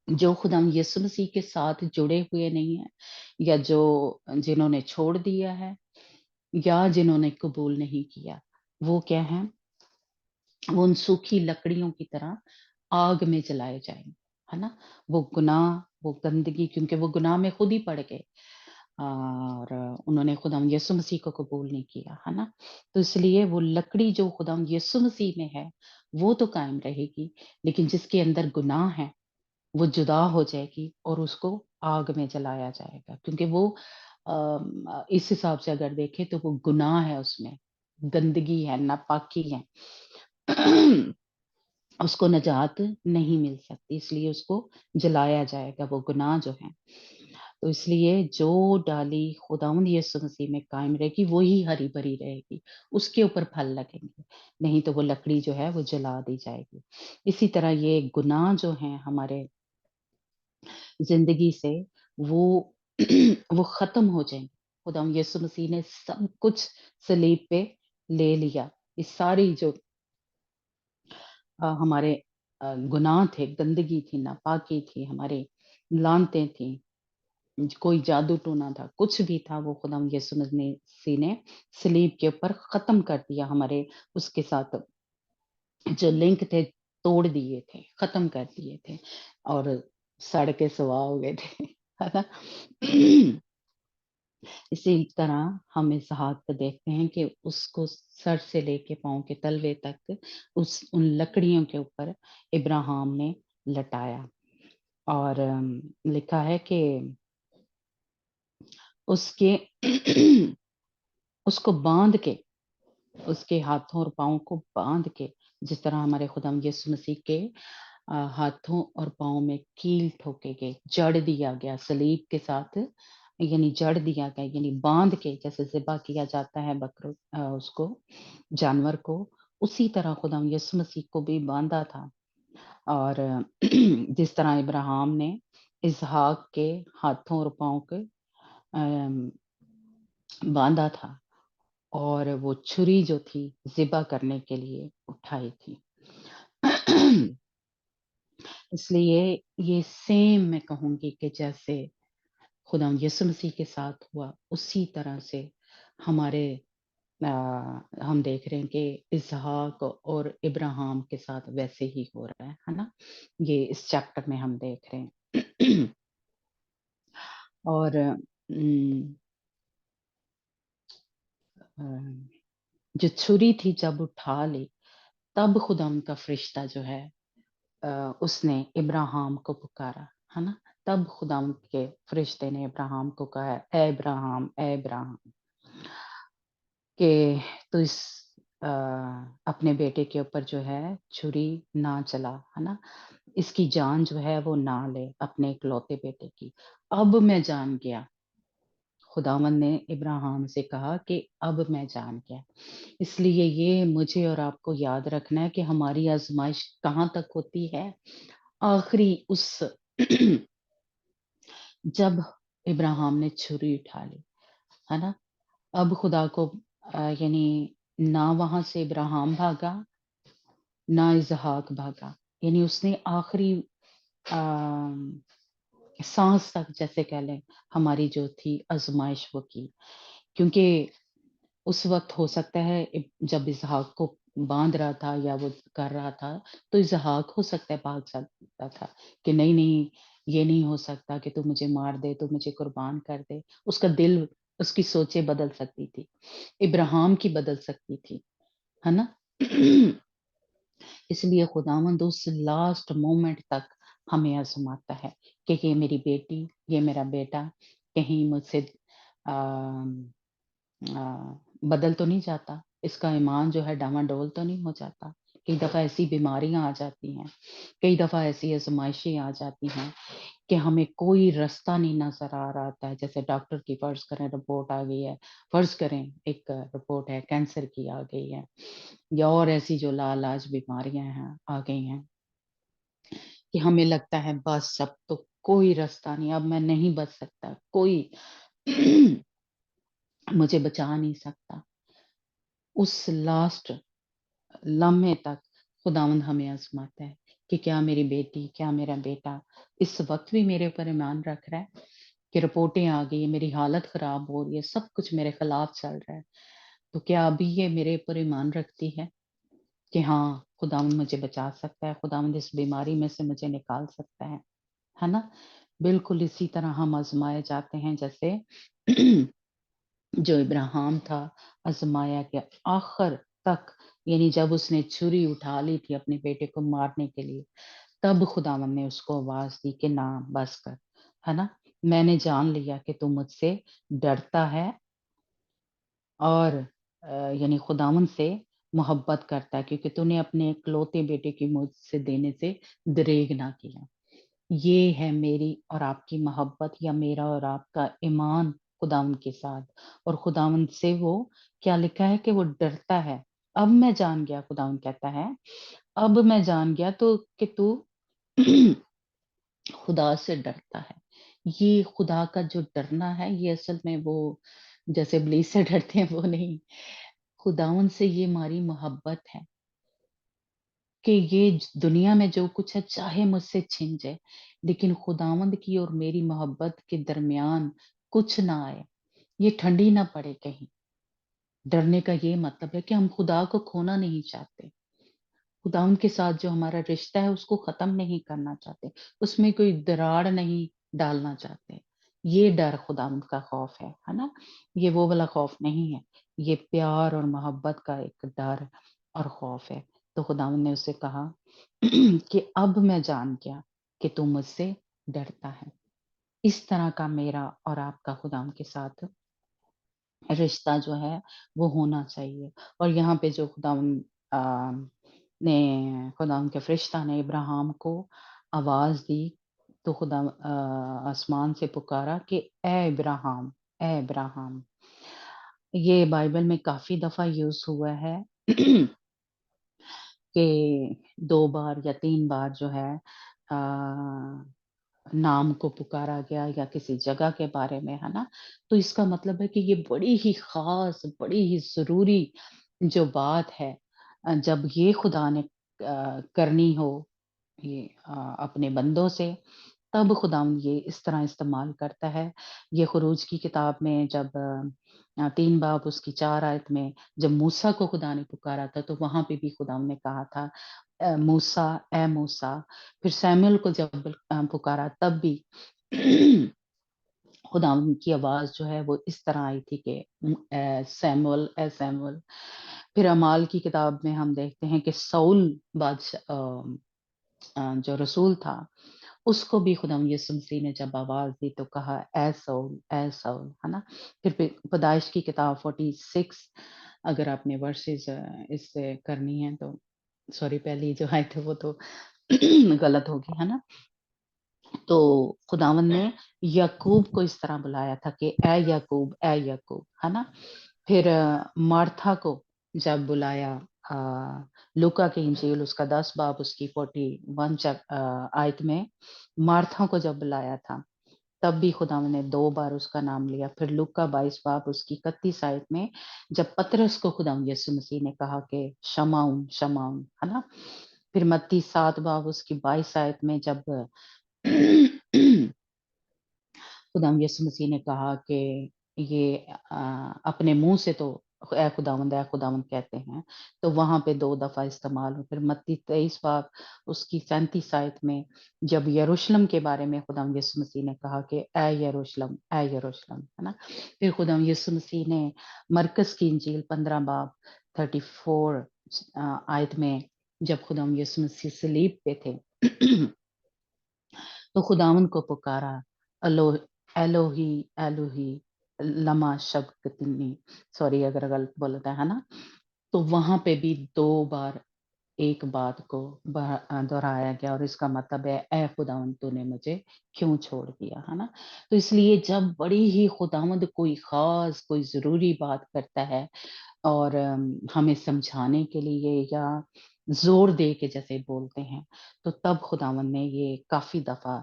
जो खुदाम यीशु मसीह के साथ जुड़े हुए नहीं हैं या जो जिन्होंने छोड़ दिया है या जिन्होंने कबूल नहीं किया, वो क्या हैं? वो उन सूखी लकड़ियों की तरह आग में जलाए जाएँगे, है ना? वो गुनाह, वो गंदगी, क्योंकि वो गुनाह में खुद ही पड़ गए और उन्होंने खुदावंद यीशु मसीह को कबूल नहीं किया, है ना? तो इसलिए वो लकड़ी जो खुदावंद यीशु मसीह में है, वो तो कायम रहेगी, लेकिन जिसके अंदर गुनाह है, वो जुदा हो जाएगी और उसको आग में जलाया जाएगा, क्योंकि वो इस हिसाब से अगर देखें तो वो गुनाह है उसमें, गंदगी है, नापाकी है। उसको निजात नहीं मिल सकती, इसलिए उसको जलाया जाएगा, वो गुनाह जो है। तो इसलिए जो डाली खुदावंद यीशु मसीह में कायम रहेगी, वो ही हरी-भरी रहेगी, उसके ऊपर फल लगेंगे, नहीं तो वो लकड़ी जो है वो जला दी जाएगी। इसी तरह ये गुनाह जो हैं हमारे ज़िंदगी से, वो वो ख़त्म हो जाएँगे। खुदावंद यीशु मसीह ने सब कुछ सलीब पे ले लिया। ये सारी जो हमारे गुनाह थे, गंदगी थी, नापाकी थी, हमारे लानतें थी, कोई जादू-टोना था, कुछ भी था, वो खुदावंद यीशु मसीह ने सलीब के ऊपर ख़त्म कर दिया। हमारे उसके साथ जो लिंक थे, तोड़ दिए थे, ख़त्म कर दिए थे और सड़ के सुआ हो गए थे, है ना? इसी तरह हम इसहाक को देखते हैं कि उसको सर से लेके पाँव के तलवे तक उस उन लकड़ियों के ऊपर इब्राहिम ने लटाया और लिखा है कि उसके उसको बांध के, उसके हाथों और पाँव को बांध के, जिस तरह हमारे खुदावंद यीशु मसीह के हाथों और पाँव में कील ठोके गए, जड़ दिया गया सलीब के साथ, यानी जड़ दिया गया, यानी बांध के, जैसे ज़िबा किया जाता है उसको, जानवर को, उसी तरह खुदावंद यीशु मसीह को भी बांधा था। और जिस तरह इब्राहिम ने इसहाक के हाथों और पाँव के बांधा था और वो छुरी जो थी ज़िबा करने के लिए उठाई थी। इसलिए ये सेम मैं कहूँगी कि जैसे खुदावंद यीशु मसीह के साथ हुआ, उसी तरह से हमारे अ, हम देख रहे हैं कि इसहाक और इब्राहिम के साथ वैसे ही हो रहा है ना? ये इस चैप्टर में हम देख रहे हैं। और अ, जो छुरी थी जब उठा ली, तब खुदावंद का फरिश्ता जो है अ, उसने इब्राहिम को पुकारा, है ना? तब खुदावंद के फरिश्ते ने इब्राहिम को कहा, "ऐ इब्राहिम, ऐ इब्राहिम, कि तू इस अ, अपने बेटे के ऊपर जो है छुरी ना चला, है ना? इसकी जान जो है वो ना ले, अपने इकलौते बेटे की। अब मैं जान गया।" खुदावंद ने इब्राहिम से कहा कि अब मैं जान गया। इसलिए ये मुझे और आपको याद रखना है कि हमारी आज़माइश कहाँ तक होती है? आखिरी उस जब इब्राहिम ने छुरी उठा ली, है ना? अब खुदा को यानी ना वहाँ से इब्राहिम भागा, ना इसहाक भागा। यानी उसने आखिरी अ, साँस तक जैसे कह लें हमारी जो थी आज़माइश वो की। क्योंकि उस वक़्त हो सकता है जब इसहाक को बाँध रहा था या वो कर रहा था, तो इसहाक हो सकता है भाग सकता था कि नहीं, नहीं, ये नहीं हो सकता कि तू मुझे मार दे, तू मुझे कुर्बान कर दे। उसका दिल, उसकी सोचें बदल सकती थी। इब्राहिम की बदल सकती थी, है ना? इसलिए खुदावंद उस लास्ट मोमेंट तक हमें आज़माता है कि ये मेरी बेटी, ये मेरा बेटा कहीं मुझसे अ बदल तो नहीं जाता, इसका ईमान जो है डामाडोल तो नहीं हो जाता। कई दफ़ा ऐसी बीमारियाँ आ जाती हैं, कई दफ़ा ऐसी आज़माइशें आ जाती हैं कि हमें कोई रास्ता नहीं नज़र आ रहा होता है। जैसे डॉक्टर की फ़र्ज़ करें रिपोर्ट आ गई है, फ़र्ज़ करें एक रिपोर्ट है कैंसर की आ गई है या और ऐसी जो लाइलाज बीमारियाँ हैं, आ गई हैं कि हमें लगता है बस अब तो कोई रास्ता नहीं, अब मैं नहीं बच सकता, कोई मुझे बचा नहीं सकता। उस लास्ट लम्हे तक खुदावंद हमें आज़माता है कि क्या मेरी बेटी, क्या मेरा बेटा इस वक़्त भी मेरे ऊपर ईमान रख रहा है कि रिपोर्टें आ गई हैं, मेरी हालत ख़राब हो रही है, सब कुछ मेरे खिलाफ चल रहा है। तो क्या अभी ये मेरे ऊपर ईमान रखती है? کہ ہاں خداوند مجھے بچا سکتا ہے، خداوند اس بیماری میں سے مجھے نکال سکتا ہے نا؟ بالکل اسی طرح ہم آزمائے جاتے ہیں جیسے جو ابراہیم تھا آزمایا گیا آخر تک، یعنی جب اس نے چھری اٹھا لی تھی اپنے بیٹے کو مارنے کے لیے، تب خداوند نے اس کو آواز دی کہ نہ بس کر، ہے نا؟ میں نے جان لیا کہ تو مجھ سے ڈرتا ہے اور یعنی خداوند سے محبت کرتا ہے، کیونکہ تو نے اپنے اکلوتے بیٹے کی مجھ سے دینے سے دریغ نہ کیا۔ یہ ہے میری اور آپ کی محبت یا میرا اور آپ کا ایمان خداوند کے ساتھ، اور خداوند سے وہ کیا لکھا ہے کہ وہ ڈرتا ہے۔ اب میں جان گیا، خداوند کہتا ہے اب میں جان گیا تو کہ تو خدا سے ڈرتا ہے۔ یہ خدا کا جو ڈرنا ہے یہ اصل میں وہ جیسے ابلیس سے ڈرتے ہیں وہ نہیں، خداوند سے یہ ہماری محبت ہے کہ یہ دنیا میں جو کچھ ہے چاہے مجھ سے چھن جائے، لیکن خداوند کی اور میری محبت کے درمیان کچھ نہ آئے، یہ ٹھنڈی نہ پڑے کہیں۔ ڈرنے کا یہ مطلب ہے کہ ہم خدا کو کھونا نہیں چاہتے، خداوند کے ساتھ جو ہمارا رشتہ ہے اس کو ختم نہیں کرنا چاہتے، اس میں کوئی دراڑ نہیں ڈالنا چاہتے۔ یہ ڈر خداوند کا خوف ہے نا؟ یہ وہ والا خوف نہیں ہے، یہ پیار اور محبت کا ایک ڈر اور خوف ہے۔ تو خداوند نے اسے کہا کہ اب میں جان گیا کہ تو مجھ سے ڈرتا ہے۔ اس طرح کا میرا اور آپ کا خداوند کے ساتھ رشتہ جو ہے وہ ہونا چاہیے۔ اور یہاں پہ جو خداوند نے خداوند کے فرشتہ نے ابراہیم کو آواز دی تو خدا آسمان سے پکارا کہ اے ابراہیم، اے ابراہیم۔ یہ بائبل میں کافی دفعہ یوز ہوا ہے کہ 2 بار یا 3 بار جو ہے آ، نام کو پکارا گیا یا کسی جگہ کے بارے میں، ہے نا؟ تو اس کا مطلب ہے کہ یہ بڑی ہی خاص، بڑی ہی ضروری جو بات ہے، جب یہ خدا نے کرنی ہو یہ اپنے بندوں سے، تب خداوند یہ اس طرح استعمال کرتا ہے۔ یہ خروج کی کتاب میں جب 3 باب اس کی 4 آیت میں جب موسیٰ کو خدا نے پکارا تھا تو وہاں پہ بھی خداوند نے کہا تھا موسیٰ، اے موسیٰ۔ پھر سیموئیل کو جب پکارا تب بھی خداوند کی آواز جو ہے وہ اس طرح آئی تھی کہ اے سیموئیل، اے سیموئیل۔ پھر اعمال کی کتاب میں ہم دیکھتے ہیں کہ سول بادشاہ جو رسول تھا اس کو بھی خداوند یسوع مسیح نے جب آواز دی تو کہا اے سول، اے سول، ہے نا؟ پھر پیدائش کی کتاب 46 اگر آپ نے ورسز اس سے کرنی ہے تو سوری پہلی جو آیت ہے وہ تو غلط ہوگی، ہے نا؟ تو خداوند نے یعقوب کو اس طرح بلایا تھا کہ اے یعقوب، اے یعقوب، ہے نا؟ پھر مارتھا کو جب بلایا لوکا کی انجیل اس کا 10 باب اس کی 41 آیت میں مارتھا کو جب بلایا تھا تب بھی خداوند نے 2 بار اس کا نام لیا۔ پھر لوکا 22 باب اس کی 31 آیت میں جب پطرس کو خداوند یسوع مسیح نے کہا کہ شمعون، شمعون، ہے نا؟ پھر متی 7 باب اس کی 22 آیت میں جب خداوند یسوع مسیح نے کہا کہ یہ اپنے منہ سے تو اے خداوند کہتے ہیں تو وہاں پہ 2 دفعہ استعمال ہو۔ پھر متی 23 باب اس کی 37 آیت میں جب یروشلم کے بارے میں خداوند یسوع مسیح نے کہا کہ اے یروشلم، اے یروشلم، ہے نا؟ پھر خداوند یسوع مسیح نے مرکز کی انجیل 15 باب 34 آیت میں جب خداوند یسوع مسیح صلیب پہ تھے تو خداوند کو پکارا الو الوہی الوہی لما شبکتنی، سوری اگر غلط بولتا ہے نا؟ تو وہاں پہ بھی 2 بار ایک بات کو دہرایا گیا اور اس کا مطلب ہے اے خداوند تو نے مجھے کیوں چھوڑ دیا، ہے نا؟ تو اس لیے جب بڑی ہی خداوند کوئی خاص کوئی ضروری بات کرتا ہے اور ہمیں سمجھانے کے لیے یا زور دے کے جیسے بولتے ہیں تو تب خداوند نے یہ کافی دفعہ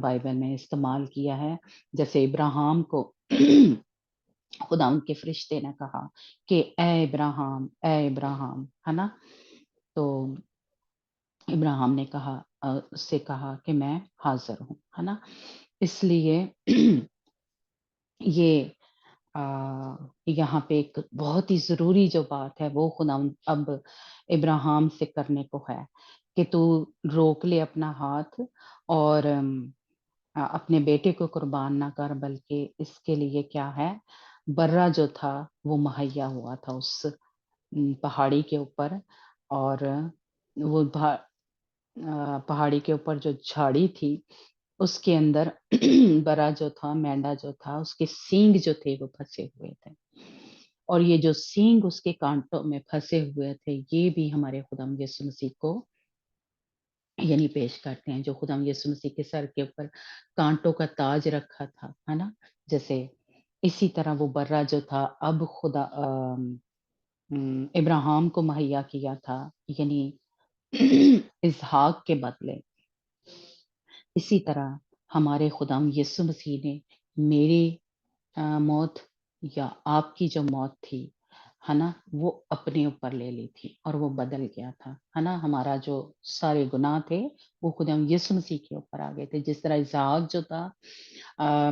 بائبل میں استعمال کیا ہے۔ جیسے ابراہیم کو خداوند کے فرشتے نے کہا کہ اے ابراہیم، اے ابراہیم، ہے نا؟ تو ابراہیم نے کہا اس سے کہا کہ میں حاضر ہوں، ہے نا؟ اس لیے یہ यहाँ पे एक बहुत ही ज़रूरी जो बात है वो खुदावंद अब इब्राहिम से करने को है कि तू रोक ले अपना हाथ और अपने बेटे को कुर्बान ना कर, बल्कि इसके लिए क्या है, बर्रा जो था वो मुहैया हुआ था उस पहाड़ी के ऊपर। और वो पहाड़ी के ऊपर जो झाड़ी थी उसके अंदर बरा जो था, मेंढा जो था, उसके सींग जो थे वो फंसे हुए थे। और ये जो सींग उसके कांटों में फंसे हुए थे, ये भी हमारे खुदाम यीशु मसीह को यानी पेश करते हैं, जो खुदाम यीशु मसीह के सर के ऊपर कांटों का ताज रखा था, है ना? जैसे इसी तरह वो बर्रा जो था अब इब्राहिम को मुहैया किया था, यानी इसहाक के बदले। इसी तरह हमारे खुदाम यीशु मसीह ने मेरी मौत या आपकी जो मौत थी, है ना? वो अपने ऊपर ले ली थी और वो बदल गया था, है ना? हमारा जो सारे गुनाह थे, वो खुदाम यीशु मसीह के ऊपर आ गए थे। जिस तरह इसहाक जो था,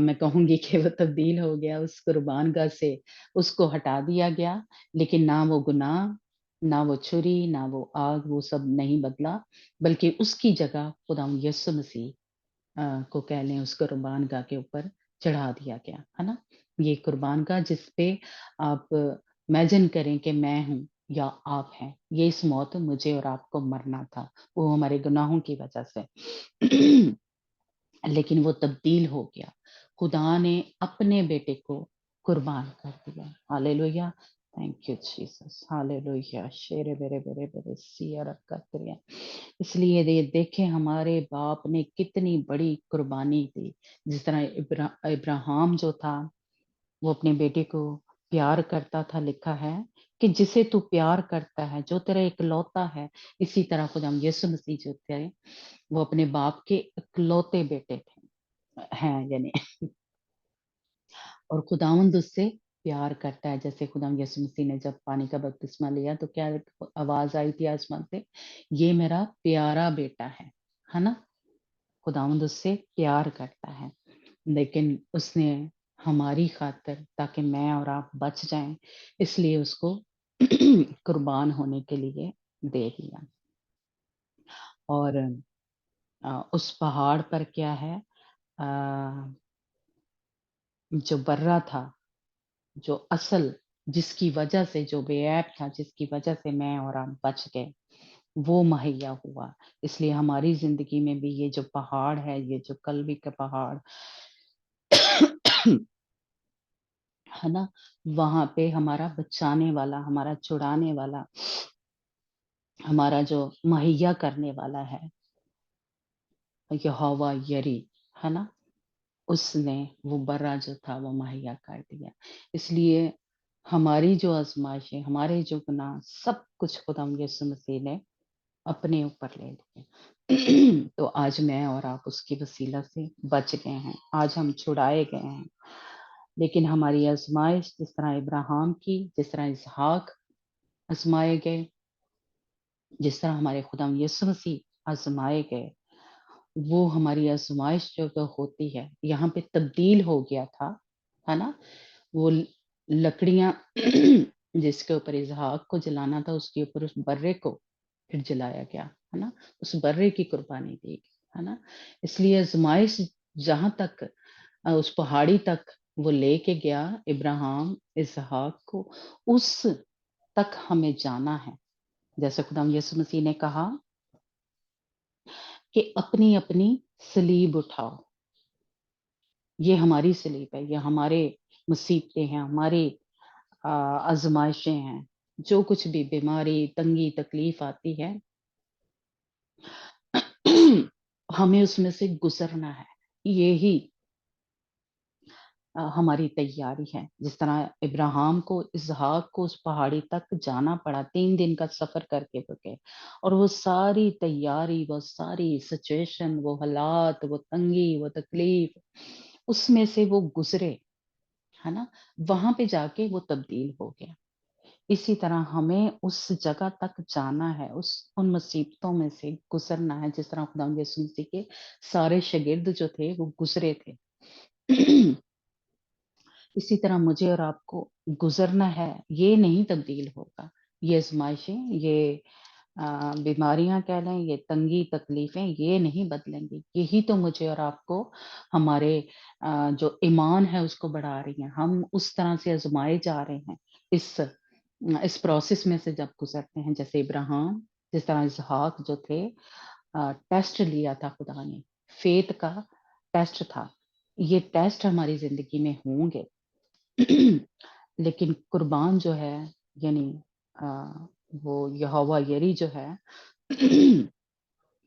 मैं कहूँगी कि वो तब्दील हो गया उस कुर्बानगाह से, उसको हटा दिया गया, लेकिन ना वो गुनाह, ना वो छुरी, ना वो आग, वो सब नहीं बदला, बल्कि उसकी जगह खुदाम यीशु मसीह को कह लें उस कुर्बानगाह के ऊपर चढ़ा दिया गया, है ना? ये कुर्बानगाह जिस पे आप इमेजिन करें कि मैं हूँ या आप हैं, ये इस मौत मुझे और आपको मरना था, वो हमारे गुनाहों की वजह से। लेकिन वो तब्दील हो गया। खुदा ने अपने बेटे को कुर्बान कर दिया। Hallelujah! Thank you Jesus. Hallelujah! शेरे बेरे बेरे बेरे सिया रकतरिया। इसलिए देखें हमारे बाप ने कितनी बड़ी कुर्बानी दी। जिस तरह इब्राहिम जो था वो अपने बेटे को प्यार करता था, लिखा है कि जिसे तू प्यार करता है, जो तेरा इकलौता है, इसी तरह खुदाम यीशु मसीह जो थे वो अपने बाप के इकलौते बेटे थे, हैं यानी। और खुदावंद उससे प्यार करता है। जैसे खुदाम यीशु मसीह ने जब पानी का बपतिस्मा लिया तो क्या आवाज आई थी आसमान से, ये मेरा प्यारा बेटा है ना? खुदावंद उससे प्यार करता है, लेकिन उसने हमारी खातिर, ताकि मैं और आप बच जाएं, इसलिए उसको कुर्बान होने के लिए दे दिया। और उस पहाड़ पर क्या है, अ, जो बर्रा था, जो असल, जिसकी वजह से, जो बेऐब था, जिसकी वजह से मैं और आप बच गए, वो मुहैया हुआ। इसलिए हमारी जिंदगी में भी ये जो पहाड़ है, ये जो कल्वी का पहाड़ है ना, वहां पे हमारा बचाने वाला, हमारा छुड़ाने वाला, हमारा जो मुहैया करने वाला है, यहोवा यरी, है ना? उसने वो बर्रा जो था वो मुहैया कर दिया। इसलिए हमारी जो आजमाइशें, हमारे जो गुनाह, सब कुछ खुदा यीशु मसीह ने अपने ऊपर ले लिए। तो आज मैं और आप उसकी वसीला से बच गए हैं, आज हम छुड़ाए गए हैं। लेकिन हमारी आजमाइश जिस तरह इब्राहिम की, जिस तरह इसहाक आजमाए गए, जिस तरह हमारे खुदाम यीशु मसीह आजमाए गए, वो हमारी आजमाइश जो तो होती है, यहाँ पे तब्दील हो गया था, है ना? वो लकड़ियां जिसके ऊपर इसहाक को जलाना था, उसके ऊपर उस बर्रे को फिर जलाया गया, है ना? उस बर्रे की कुर्बानी दी गई, है ना? इसलिए आजमाइश जहां तक उस पहाड़ी तक वो लेके गया इब्राहिम इसहाक को, उस तक हमें जाना है। जैसे खुदाम यीशु मसीह ने कहा कि अपनी अपनी सलीब उठाओ। ये हमारी सलीब है, ये हमारे मुसीबतें हैं, हमारी आजमाइशें हैं। जो कुछ भी बीमारी, तंगी, तकलीफ आती है, हमें उसमें से गुजरना है। यही हमारी तैयारी है। जिस तरह इब्राहिम को, इसहाक को उस पहाड़ी तक जाना पड़ा, 3 दिन का सफर करके वो गए, और वो सारी तैयारी, वो सारी सिचुएशन, वो हालात, वो तंगी, वो तकलीफ, उसमें से वो गुजरे, है ना? वहां पे जाके वो तब्दील हो गया। इसी तरह हमें उस जगह तक जाना है, उस उन मुसीबतों में से गुजरना है, जिस तरह खुदा यीशु मसीह के सारे शागिर्द जो थे वो गुजरे थे। इसी तरह मुझे और आपको गुजरना है, ये नहीं तब्दील होगा। ये आजमाइशें, ये बीमारियां कह लें, ये तंगी तकलीफें, ये नहीं बदलेंगी। यही तो मुझे और आपको हमारे जो ईमान है उसको बढ़ा रही हैं। हम उस तरह से आजमाए जा रहे हैं इस प्रोसेस में से जब गुजरते हैं। जैसे इब्राहिम, जिस तरह इसहाक जो थे, टेस्ट लिया था खुदा ने, फेथ का टेस्ट था। ये टेस्ट हमारी जिंदगी में होंगे। लेकिन कुर्बान जो है, यानी अ, वो यहोवा यरी जो है,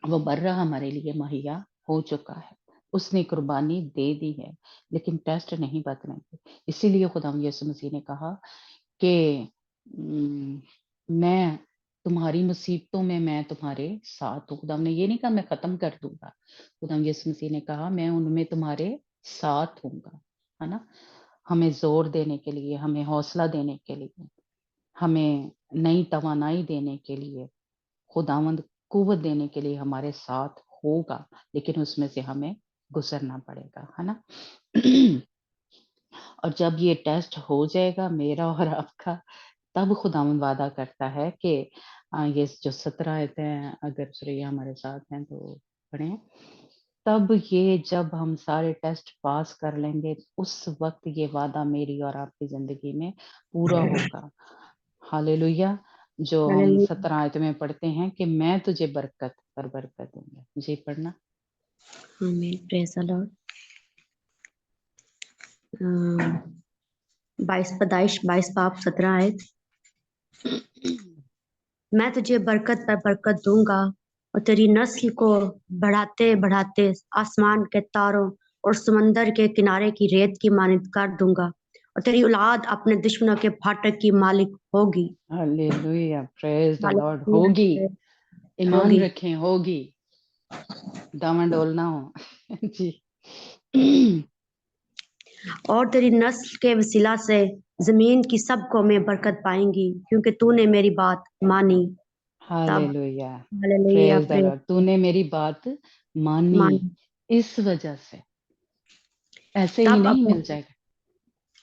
वो बर्रा हमारे लिए मुहैया हो चुका है। उसने कुर्बानी दे दी है, लेकिन टेस्ट नहीं बदलेंगे। इसीलिए खुदा यीशु मसीह ने कहा कि मैं तुम्हारी मुसीबतों में मैं तुम्हारे साथ हूँ। खुदा ने ये नहीं कहा मैं खत्म कर दूंगा। खुदा यीशु मसीह ने कहा मैं उनमें तुम्हारे साथ हूँगा, है ना। हमें जोर देने के लिए, हमें हौसला देने के लिए, हमें नई तवानाई देने के लिए, खुदावंद कुव्वत देने के लिए हमारे साथ होगा। लेकिन उसमें से हमें गुजरना पड़ेगा, है ना। और जब ये टेस्ट हो जाएगा मेरा और आपका, तब खुदावंद वादा करता है कि ये जो 17 आयतें हैं, अगर श्रेया हमारे साथ हैं तो पढ़ें। तब ये जब हम सारे टेस्ट पास कर लेंगे, उस वक्त ये वादा मेरी और आपकी जिंदगी में पूरा होगा। हालेलुया। जो हम हालेलुया। 17 आयत में पढ़ते हैं कि मैं तुझे बरकत पर बरकत दूंगा। जी पढ़ना। आमीन, प्रेज द लॉर्ड। 22 बाप 17 आयत। मैं तुझे बरकत पर बरकत दूंगा और तेरी नस्ल को बढ़ाते बढ़ाते आसमान के तारों और समंदर के किनारे की रेत की मानित कर दूंगा और तेरी औलाद अपने दुश्मनों के फाटक की मालिक होगी। Hallelujah, praise the Lord. होगी, हालेलुया। ईमान होगी। रखें, होगी, दामन डोलना हो। जी। और तेरी नस्ल के वसीला से जमीन की सब कौमें बरकत पाएंगी क्योंकि तूने मेरी बात मानी। तब hallelujah, hallelujah, praise the praise. Lord. तूने मेरी बात मानी, मानी। इस वजह से ऐसे ही तब नहीं अब मिल जाएगा।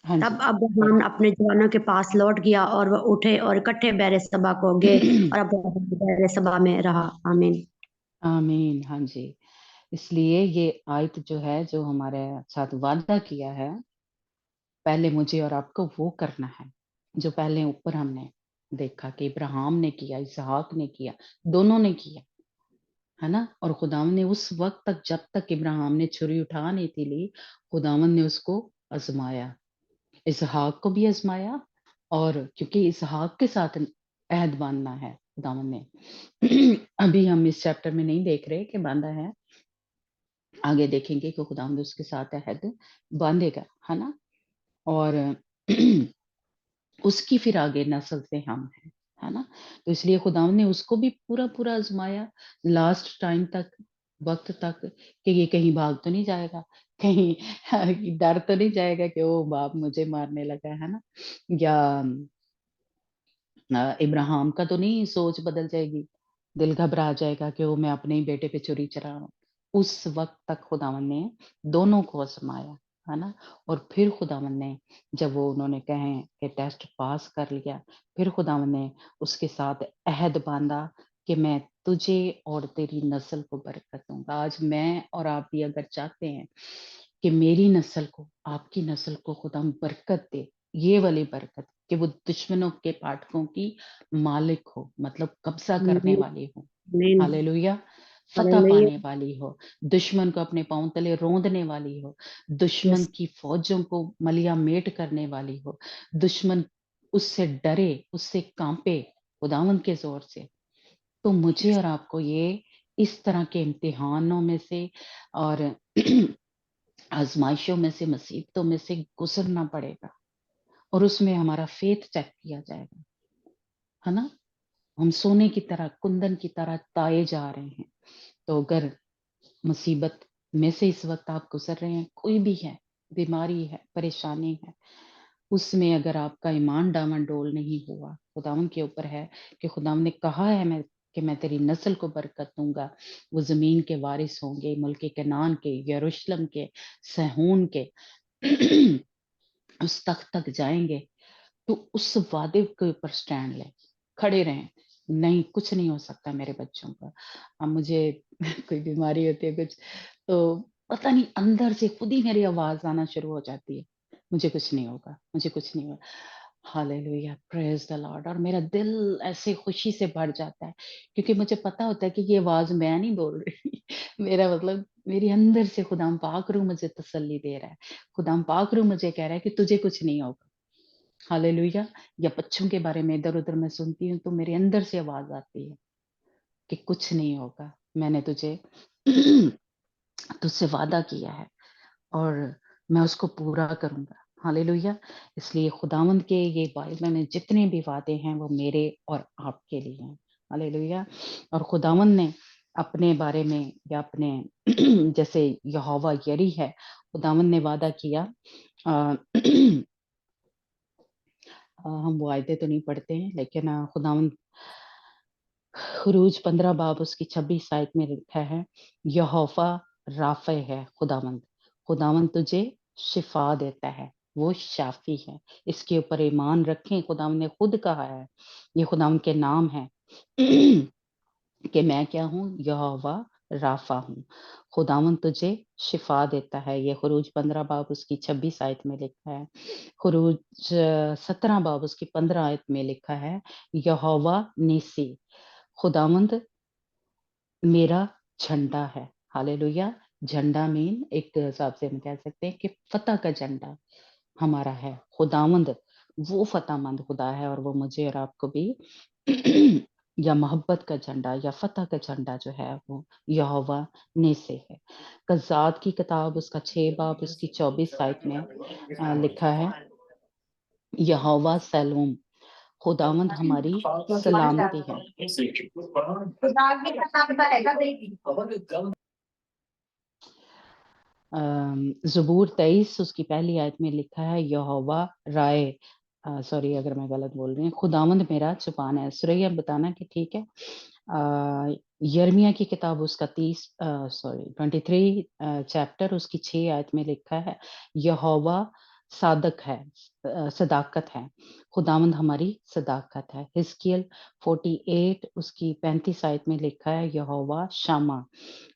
हाँ जी, तब पढ़। अब्राहम अपने जवानों के पास लौट गया और वह उठे और इकट्ठे बैर सभा को गए और अब्राहम बैर सभा में रहा। आमीन। आमीन। हाँ जी। इसलिए ये आयत जो है, जो हमारे साथ वादा किया है, पहले मुझे और आपको वो करना है जो पहले ऊपर हमने देखा कि इब्राहिम ने किया, इसहाक ने किया, दोनों ने किया, है ना। और खुदावन ने उस वक्त तक, जब तक इब्राहिम ने छुरी उठा नहीं थी ली, खुदावन ने उसको आजमाया, इसहाक को भी आजमाया। और क्योंकि इसहाक के साथ अहद बांधना है खुदावन ने। अभी हम इस चैप्टर में नहीं देख रहे कि बांधा है, आगे देखेंगे कि खुदावन उसके साथ अहद बांधेगा, है ना। और उसकी फिर आगे नस्ल से हम हैं, है ना। तो इसलिए खुदावन ने उसको भी पूरा पूरा आजमाया, लास्ट टाइम तक, वक्त तक, कि ये कहीं भाग तो नहीं जाएगा, कहीं डर तो नहीं जाएगा कि ओ बाप मुझे मारने लगा, है ना। या इब्राहिम का तो नहीं सोच बदल जाएगी, दिल घबरा जाएगा कि वो मैं अपने ही बेटे पे छुरी चला रहा हूँ। उस वक्त तक खुदावन ने दोनों को आजमाया, है ना। और फिर खुदावन ने, जब वो उन्होंने कहे कि टेस्ट पास कर लिया, फिर खुदावन ने उसके साथ अहद बांधा कि मैं तुझे और तेरी नस्ल को बरकत दूंगा। आज मैं और आप भी अगर चाहते हैं कि मेरी नस्ल को, आपकी नस्ल को खुदा बरकत दे, ये वाली बरकत, कि वो दुश्मनों के फाटकों की मालिक हो, मतलब कब्जा करने आमीन। वाली हो। आमीन। हालेलुया। फतह हालेलुया। पाने वाली हो, दुश्मन को अपने पांव तले रौंदने वाली हो, दुश्मन यस। की फौजों को मलिया मेट करने वाली हो, दुश्मन उससे डरे, उससे कांपे खुदावंद के जोर से। तो मुझे और आपको ये इस तरह के इम्तिहानों में से और आजमाइशों में से, मुसीबतों में से गुजरना पड़ेगा, और उसमें हमारा फेथ चेक किया जाएगा, है ना। हम सोने की तरह, कुंदन की तरह ताए जा रहे हैं। तो अगर मुसीबत में से इस वक्त आप गुजर रहे हैं, कोई भी है, बीमारी है, परेशानी है, उसमें अगर आपका ईमान डामाडोल नहीं हुआ, खुदावन के ऊपर है कि खुदावन ने कहा है मैं तेरी नस्ल को बरकत दूंगा, वो जमीन के वारिस होंगे, मुल्क कनान के, यरूशलेम के, सहून के। उस तख्त तक जाएंगे तो उस वादे के ऊपर स्टैंड लें, खड़े रहें। नहीं, कुछ नहीं हो सकता मेरे बच्चों का। अब मुझे कोई बीमारी होती है कुछ, तो पता नहीं अंदर से खुद ही मेरी आवाज आना शुरू हो जाती है, मुझे कुछ नहीं होगा, मुझे कुछ नहीं होगा। Hallelujah, praise the Lord. और मेरा दिल ऐसे खुशी से भर जाता है, क्योंकि मुझे पता होता है कि ये आवाज मैं नहीं बोल रही मेरा मतलब मेरे अंदर से खुदाम पाक रूह मुझे तसल्ली दे रहा है, खुदाम पाक रूह मुझे कह रहा है कि तुझे कुछ नहीं होगा। हालेलुया। या बच्चों के बारे में इधर उधर मैं सुनती हूँ तो मेरे अंदर से आवाज आती है कि कुछ नहीं होगा, मैंने तुझे तुझसे वादा किया है और मैं उसको पूरा करूंगा। हालेलुया। इसलिए खुदावंद के ये बाइबल में जितने भी वादे हैं वो मेरे और आपके लिए हैं। हालेलुया। और खुदावंद ने अपने बारे में या अपने जैसे यहोवा यरी है, खुदावंद ने वादा किया। अ, हम वो आयतें तो नहीं पढ़ते हैं, लेकिन खुदावंद खुरूज 15 बाब उसकी 26 आयत में लिखा है, यहोवा राफे है खुदावंद, खुदावंद तुझे शिफा देता है, वो शाफी है। इसके ऊपर ईमान रखें, खुदावंद ने खुद कहा है, ये खुदावंद के नाम है कि मैं क्या हूँ, यहोवा राफा हूँ, खुदावंद तुझे शिफा देता है। ये खुरूज 15 बाब उसकी 26 आयत में लिखा है। खुरूज 17 बाब उसकी 15 आयत में लिखा है, यहोवा निसी, खुदावंद मेरा झंडा है। हालेलुया। झंडा मीन एक हिसाब से हम कह सकते हैं कि फतह का झंडा हमारा है। खुदावंद वो फतेहमंद खुदा है और वो मुझे और आपको भी या मोहब्बत का झंडा या फतह का झंडा जो है वो यहोवा ने से है। कज़ात की किताब उसका 6 बाब उसकी 24 आयत में लिखा है, यहोवा सैलूम, खुदावंद हमारी सलामती है। ज़बूर 23 उसकी पहली आयत में लिखा है, यहोवा राय, सॉरी अगर मैं गलत बोल रही हूँ, खुदावंद मेरा चुपान है। सुरैया बताना कि ठीक है। यर्मिया की किताब उसका 23 चैप्टर उसकी 6 आयत में लिखा है, यहोवा सादक है, सदाकत है, खुदावंद हमारी सदाकत है। हिजकिय्याल 48 उसकी 35 आयत में लिखा है, यहोवा शामा,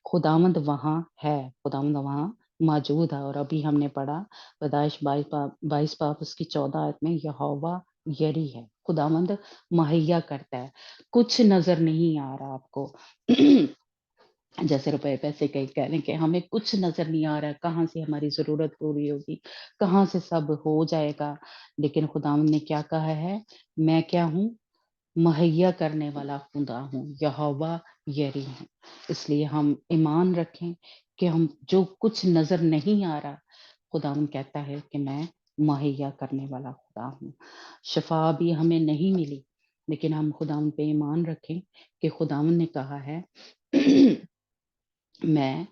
खुदावंद वहाँ है, खुदावंद वहाँ मौजूद है। और अभी हमने पढ़ा पैदाइश 22 बाब उसकी 14 आयत में, यहोवा यरी है, खुदावंद मुहैया करता है। कुछ नजर नहीं आ रहा आपको जैसे रुपए पैसे कहीं कह रहे हैं कि हमें कुछ नजर नहीं आ रहा है, कहाँ से हमारी जरूरत पूरी होगी, कहाँ से सब हो जाएगा। लेकिन खुदावंद ने क्या कहा है, मैं क्या हूँ, मुहैया करने वाला खुदा हूँ, यहोवा यरी हूँ। इसलिए हम ईमान रखें कि हम जो कुछ नजर नहीं आ रहा, खुदावंद कहता है कि मैं मुहैया करने वाला खुदा हूँ। शफा भी हमें नहीं मिली, लेकिन हम खुदावंद पे ईमान रखें कि खुदावंद ने कहा है मैं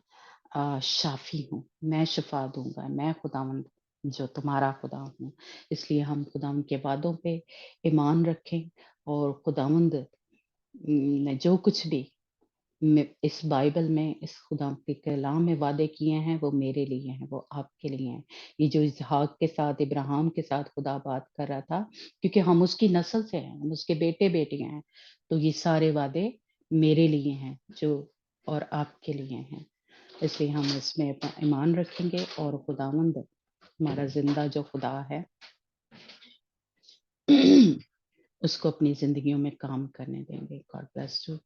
शाफी हूँ, मैं शफा दूंगा, मैं खुदावंद जो तुम्हारा खुदा हूँ। इसलिए हम खुदावंद के वादों पे ईमान रखें और खुदावंद ने जो कुछ भी इस बाइबल में, इस खुदा के कलाम में वादे किए हैं, वो मेरे लिए हैं, वो आपके लिए हैं। ये जो इसहाक के साथ, इब्राहिम के साथ खुदा बात कर रहा था, क्योंकि हम उसकी नस्ल से हैं, हम उसके बेटे बेटियां हैं, तो ये सारे वादे मेरे लिए हैं जो और आपके लिए हैं। इसलिए हम इसमें अपना ईमान रखेंगे और खुदावंद हमारा जिंदा जो खुदा है उसको अपनी जिंदगियों में काम करने देंगे। God bless you.